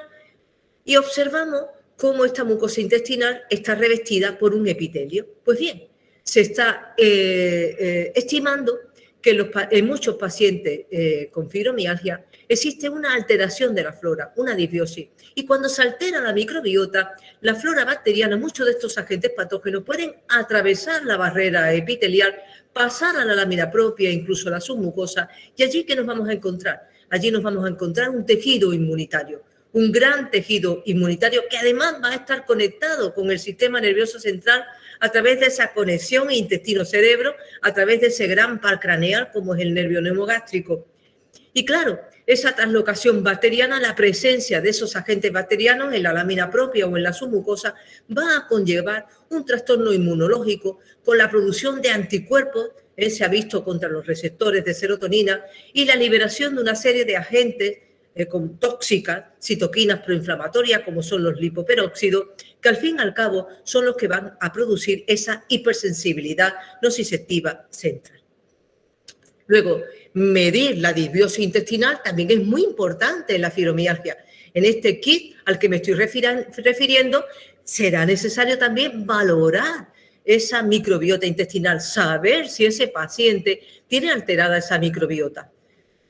y observamos cómo esta mucosa intestinal está revestida por un epitelio. Pues bien, se está estimando que en muchos pacientes con fibromialgia existe una alteración de la flora, una disbiosis. Y cuando se altera la microbiota, la flora bacteriana, muchos de estos agentes patógenos pueden atravesar la barrera epitelial, pasar a la lámina propia, incluso a la submucosa, y allí ¿qué nos vamos a encontrar? Allí nos vamos a encontrar un tejido inmunitario, un gran tejido inmunitario que además va a estar conectado con el sistema nervioso central a través de esa conexión intestino-cerebro, a través de ese gran par craneal como es el nervio neumogástrico. Y claro, esa translocación bacteriana, la presencia de esos agentes bacterianos en la lámina propia o en la submucosa va a conllevar un trastorno inmunológico con la producción de anticuerpos, se ha visto contra los receptores de serotonina, y la liberación de una serie de agentes tóxicas, citoquinas proinflamatorias como son los lipoperóxidos, que al fin y al cabo son los que van a producir esa hipersensibilidad nociceptiva central. Luego, medir la disbiosis intestinal también es muy importante en la fibromialgia. En este kit al que me estoy refiriendo, será necesario también valorar esa microbiota intestinal, saber si ese paciente tiene alterada esa microbiota.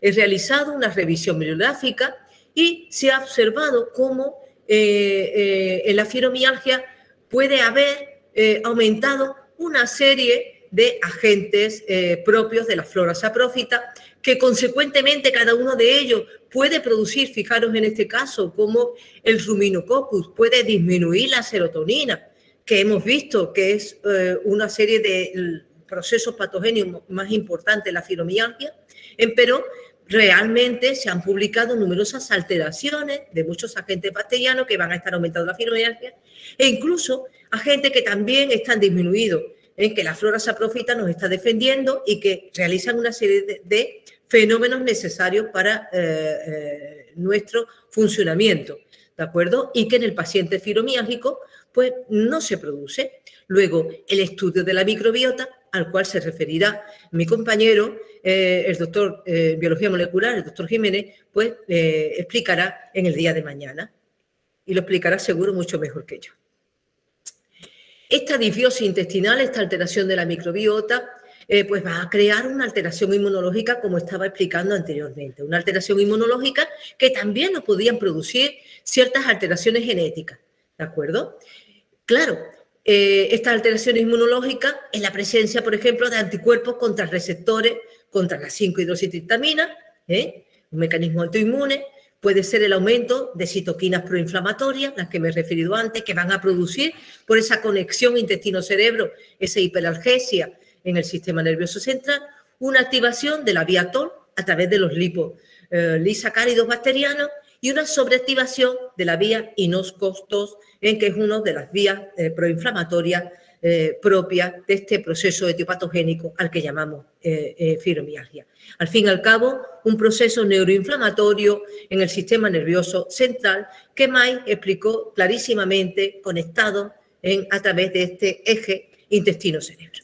He realizado una revisión bibliográfica y se ha observado cómo en la fibromialgia puede haber aumentado una serie de agentes propios de la flora saprófita, que consecuentemente cada uno de ellos puede producir, fijaros en este caso, como el ruminococcus puede disminuir la serotonina, que hemos visto que es una serie de procesos patogénicos más importantes, la fibromialgia, pero realmente se han publicado numerosas alteraciones de muchos agentes bacterianos que van a estar aumentando la fibromialgia e incluso agentes que también están disminuidos, en que la flora saprofita nos está defendiendo y que realizan una serie de fenómenos necesarios para nuestro funcionamiento, ¿de acuerdo? Y que en el paciente fibromiálgico pues no se produce. Luego, el estudio de la microbiota, al cual se referirá mi compañero, el doctor en biología molecular, el doctor Jiménez, pues explicará en el día de mañana. Y lo explicará seguro mucho mejor que yo. Esta disbiosis intestinal, esta alteración de la microbiota, pues va a crear una alteración inmunológica, como estaba explicando anteriormente. Una alteración inmunológica que también nos podían producir ciertas alteraciones genéticas, ¿de acuerdo? Claro, estas alteraciones inmunológicas en la presencia, por ejemplo, de anticuerpos contra receptores, contra la 5-hidroxitriptamina, un mecanismo autoinmune. Puede ser el aumento de citoquinas proinflamatorias, las que me he referido antes, que van a producir por esa conexión intestino-cerebro, esa hiperalgesia en el sistema nervioso central, una activación de la vía TOL a través de los lisacáridos bacterianos y una sobreactivación de la vía INOS-COS-2, que es una de las vías proinflamatorias propias de este proceso etiopatogénico al que llamamos fibromialgia. Al fin y al cabo, un proceso neuroinflamatorio en el sistema nervioso central que May explicó clarísimamente conectado a través de este eje intestino-cerebro.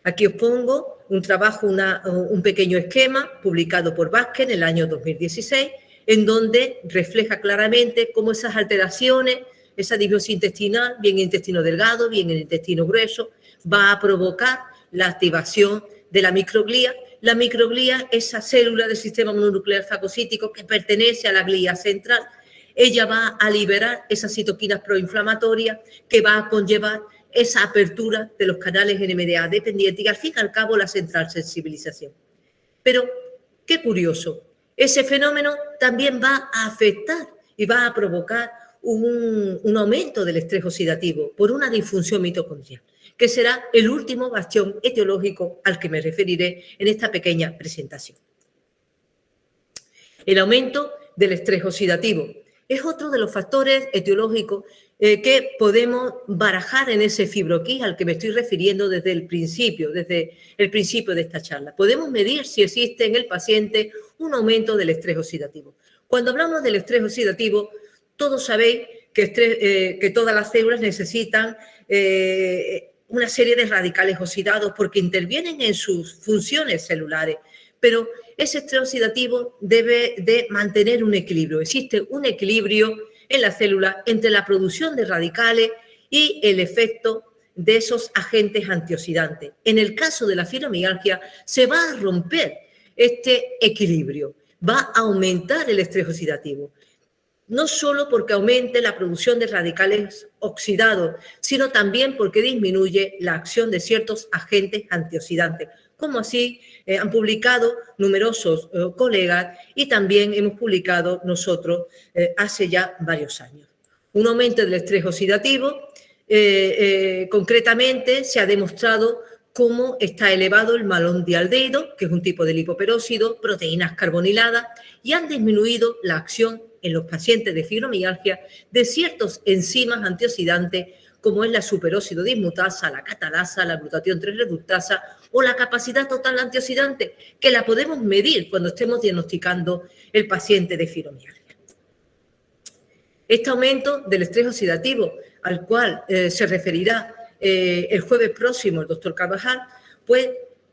Aquí os pongo un trabajo, un pequeño esquema publicado por Vázquez en el año 2016, en donde refleja claramente cómo esas alteraciones, esa disbiosis intestinal, bien en intestino delgado, bien en intestino grueso, va a provocar la activación de la microglía. La microglía, esa célula del sistema mononuclear fagocítico que pertenece a la glía central, ella va a liberar esas citoquinas proinflamatorias que va a conllevar esa apertura de los canales NMDA dependientes y al fin y al cabo la central sensibilización. Pero, qué curioso, ese fenómeno también va a afectar y va a provocar un aumento del estrés oxidativo por una disfunción mitocondrial, que será el último bastión etiológico al que me referiré en esta pequeña presentación. El aumento del estrés oxidativo es otro de los factores etiológicos que podemos barajar en ese fibroquí al que me estoy refiriendo desde el principio de esta charla. Podemos medir si existe en el paciente un aumento del estrés oxidativo. Cuando hablamos del estrés oxidativo, todos sabéis que todas las células necesitan una serie de radicales oxidados porque intervienen en sus funciones celulares, pero ese estrés oxidativo debe de mantener un equilibrio. Existe un equilibrio en la célula entre la producción de radicales y el efecto de esos agentes antioxidantes. En el caso de la fibromialgia se va a romper este equilibrio, va a aumentar el estrés oxidativo. No solo porque aumente la producción de radicales oxidados, sino también porque disminuye la acción de ciertos agentes antioxidantes, como así han publicado numerosos colegas y también hemos publicado nosotros hace ya varios años. Un aumento del estrés oxidativo, concretamente se ha demostrado cómo está elevado el malondialdehído, que es un tipo de lipoperóxido, proteínas carboniladas, y han disminuido la acción en los pacientes de fibromialgia de ciertos enzimas antioxidantes como es la superóxido dismutasa, la catalasa, la glutatión 3-reductasa o la capacidad total antioxidante, que la podemos medir cuando estemos diagnosticando el paciente de fibromialgia. Este aumento del estrés oxidativo, al cual se referirá el jueves próximo el doctor Carvajal, pues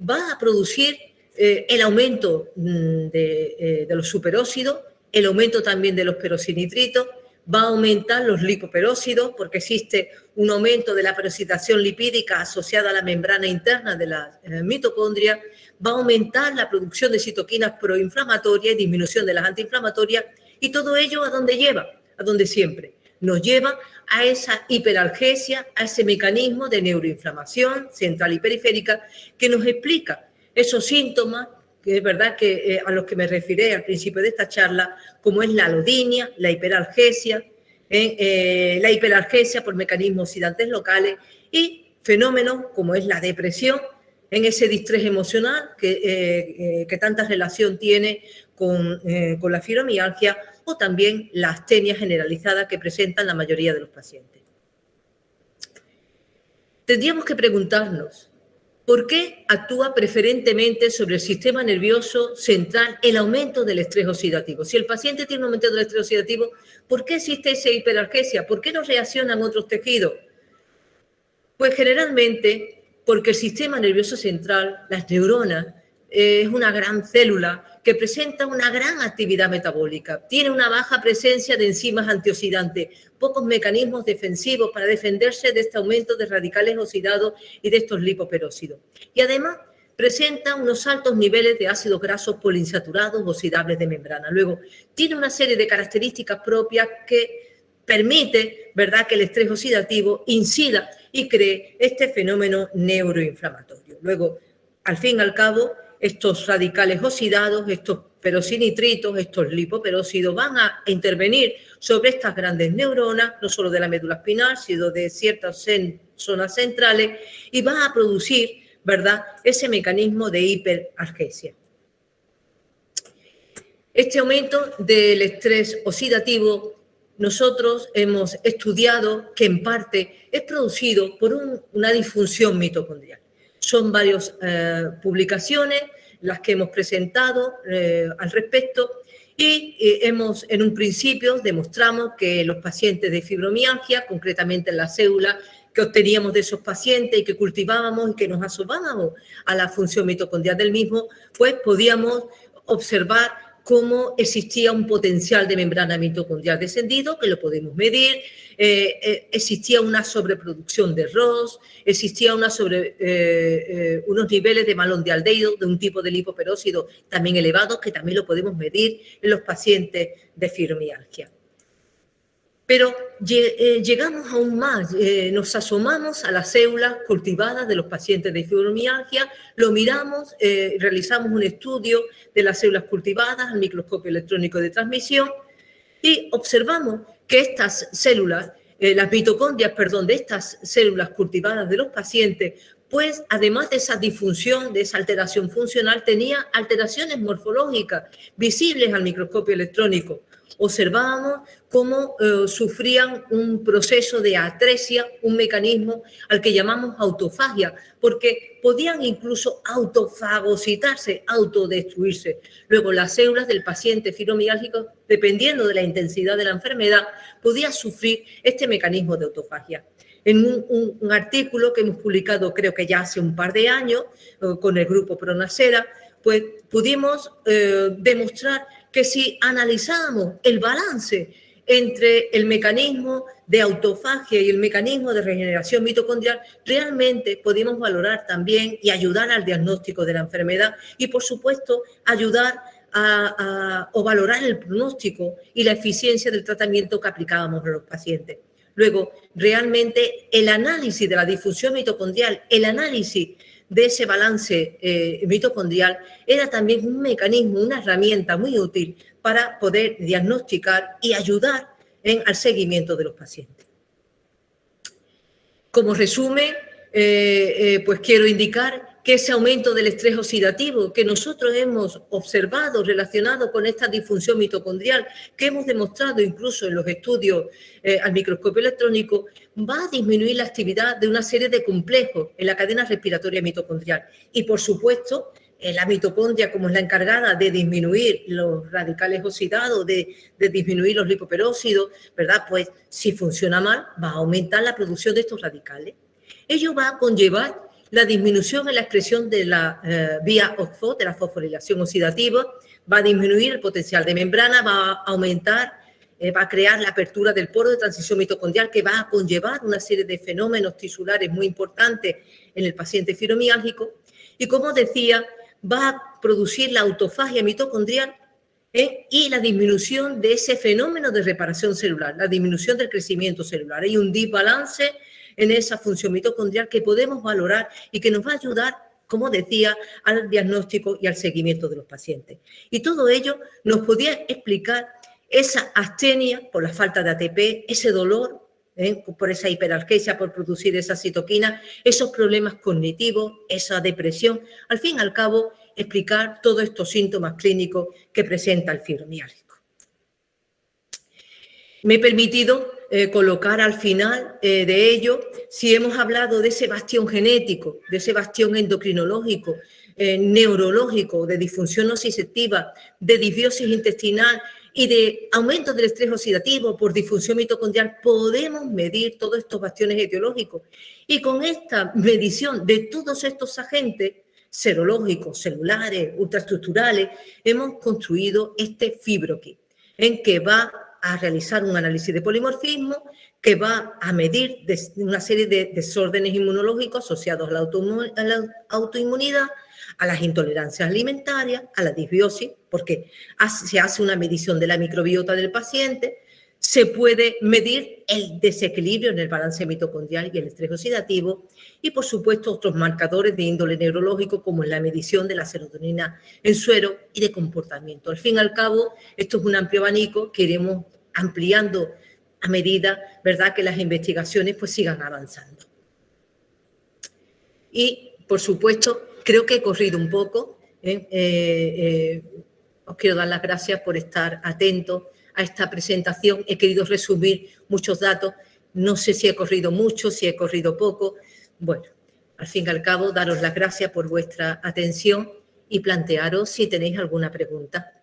va a producir el aumento de los superóxidos, el aumento también de los peroxinitritos, va a aumentar los lipoperóxidos porque existe un aumento de la peroxidación lipídica asociada a la membrana interna de la mitocondria, va a aumentar la producción de citoquinas proinflamatorias y disminución de las antiinflamatorias, y todo ello ¿a dónde lleva? A donde siempre nos lleva a esa hiperalgesia, a ese mecanismo de neuroinflamación central y periférica que nos explica esos síntomas que es verdad que a los que me referí al principio de esta charla, como es la alodinia, la hiperalgesia, en la hiperalgesia por mecanismos oxidantes locales y fenómenos como es la depresión, en ese distrés emocional que tanta relación tiene con la fibromialgia, o también la astenia generalizada que presentan la mayoría de los pacientes. Tendríamos que preguntarnos, ¿por qué actúa preferentemente sobre el sistema nervioso central el aumento del estrés oxidativo? Si el paciente tiene un aumento del estrés oxidativo, ¿por qué existe esa hiperalgesia? ¿Por qué no reaccionan otros tejidos? Pues generalmente porque el sistema nervioso central, las neuronas, es una gran célula que presenta una gran actividad metabólica. Tiene una baja presencia de enzimas antioxidantes, pocos mecanismos defensivos para defenderse de este aumento de radicales oxidados y de estos lipoperóxidos. Y además presenta unos altos niveles de ácidos grasos poliinsaturados oxidables de membrana. Luego, tiene una serie de características propias que permite, ¿verdad?, que el estrés oxidativo incida y cree este fenómeno neuroinflamatorio. Luego, al fin y al cabo, estos radicales oxidados, estos perosinitritos, estos lipoperóxidos van a intervenir sobre estas grandes neuronas, no solo de la médula espinal, sino de ciertas zonas centrales, y va a producir, ¿verdad?, ese mecanismo de hiperalgesia. Este aumento del estrés oxidativo nosotros hemos estudiado que en parte es producido por una disfunción mitocondrial. Son varias publicaciones las que hemos presentado al respecto y en un principio demostramos que los pacientes de fibromialgia, concretamente en las células que obteníamos de esos pacientes y que cultivábamos y que nos asomábamos a la función mitocondrial del mismo, pues podíamos observar cómo existía un potencial de membrana mitocondrial descendido, que lo podemos medir, existía una sobreproducción de ROS, existía unos niveles de malondialdehído, de un tipo de lipoperóxido también elevados, que también lo podemos medir en los pacientes de fibromialgia. Pero llegamos aún más, nos asomamos a las células cultivadas de los pacientes de fibromialgia, lo miramos, realizamos un estudio de las células cultivadas al microscopio electrónico de transmisión y observamos que estas células, las mitocondrias, de estas células cultivadas de los pacientes, pues además de esa disfunción, de esa alteración funcional, tenía alteraciones morfológicas visibles al microscopio electrónico. Observábamos cómo sufrían un proceso de atresia, un mecanismo al que llamamos autofagia, porque podían incluso autofagocitarse, autodestruirse. Luego, las células del paciente fibromialgico, dependiendo de la intensidad de la enfermedad, podían sufrir este mecanismo de autofagia. En un artículo que hemos publicado, creo que ya hace un par de años, con el grupo Pronacera, pues pudimos demostrar que si analizábamos el balance entre el mecanismo de autofagia y el mecanismo de regeneración mitocondrial, realmente podíamos valorar también y ayudar al diagnóstico de la enfermedad y, por supuesto, ayudar o valorar el pronóstico y la eficiencia del tratamiento que aplicábamos a los pacientes. Luego, realmente el análisis de la difusión mitocondrial, el análisis de ese balance mitocondrial era también un mecanismo, una herramienta muy útil para poder diagnosticar y ayudar al seguimiento de los pacientes. Como resumen, pues quiero indicar que ese aumento del estrés oxidativo que nosotros hemos observado relacionado con esta disfunción mitocondrial, que hemos demostrado incluso en los estudios al microscopio electrónico, va a disminuir la actividad de una serie de complejos en la cadena respiratoria mitocondrial. Y, por supuesto, la mitocondria, como es la encargada de disminuir los radicales oxidados, de disminuir los lipoperóxidos, ¿verdad? Pues si funciona mal, va a aumentar la producción de estos radicales. Ello va a conllevar la disminución en la expresión de la vía OXPHOS, de la fosforilación oxidativa, va a disminuir el potencial de membrana, va a aumentar, va a crear la apertura del poro de transición mitocondrial, que va a conllevar una serie de fenómenos tisulares muy importantes en el paciente fibromiálgico. Y, como decía, va a producir la autofagia mitocondrial y la disminución de ese fenómeno de reparación celular, la disminución del crecimiento celular. Hay un desbalance en esa función mitocondrial que podemos valorar y que nos va a ayudar, como decía, al diagnóstico y al seguimiento de los pacientes. Y todo ello nos podía explicar esa astenia por la falta de ATP, ese dolor, por esa hiperalgesia, por producir esa citoquina, esos problemas cognitivos, esa depresión. Al fin y al cabo, explicar todos estos síntomas clínicos que presenta el fibromialgia. Me he permitido colocar al final de ello, si hemos hablado de ese bastión genético, de ese bastión endocrinológico, neurológico, de disfunción nociceptiva, de disbiosis intestinal y de aumento del estrés oxidativo por disfunción mitocondrial, podemos medir todos estos bastiones etiológicos. Y con esta medición de todos estos agentes serológicos, celulares, ultraestructurales, hemos construido este FibroKit, en que va a realizar un análisis de polimorfismo, que va a medir una serie de desórdenes inmunológicos asociados a la autoinmunidad, a las intolerancias alimentarias, a la disbiosis, porque se hace una medición de la microbiota del paciente, se puede medir el desequilibrio en el balance mitocondrial y el estrés oxidativo y, por supuesto, otros marcadores de índole neurológico como la medición de la serotonina en suero y de comportamiento. Al fin y al cabo, esto es un amplio abanico que iremos ampliando a medida, ¿verdad?, que las investigaciones pues sigan avanzando. Y, por supuesto, creo que he corrido un poco. Os quiero dar las gracias por estar atentos a esta presentación. He querido resumir muchos datos. No sé si he corrido mucho, si he corrido poco. Bueno, al fin y al cabo, daros las gracias por vuestra atención y plantearos si tenéis alguna pregunta.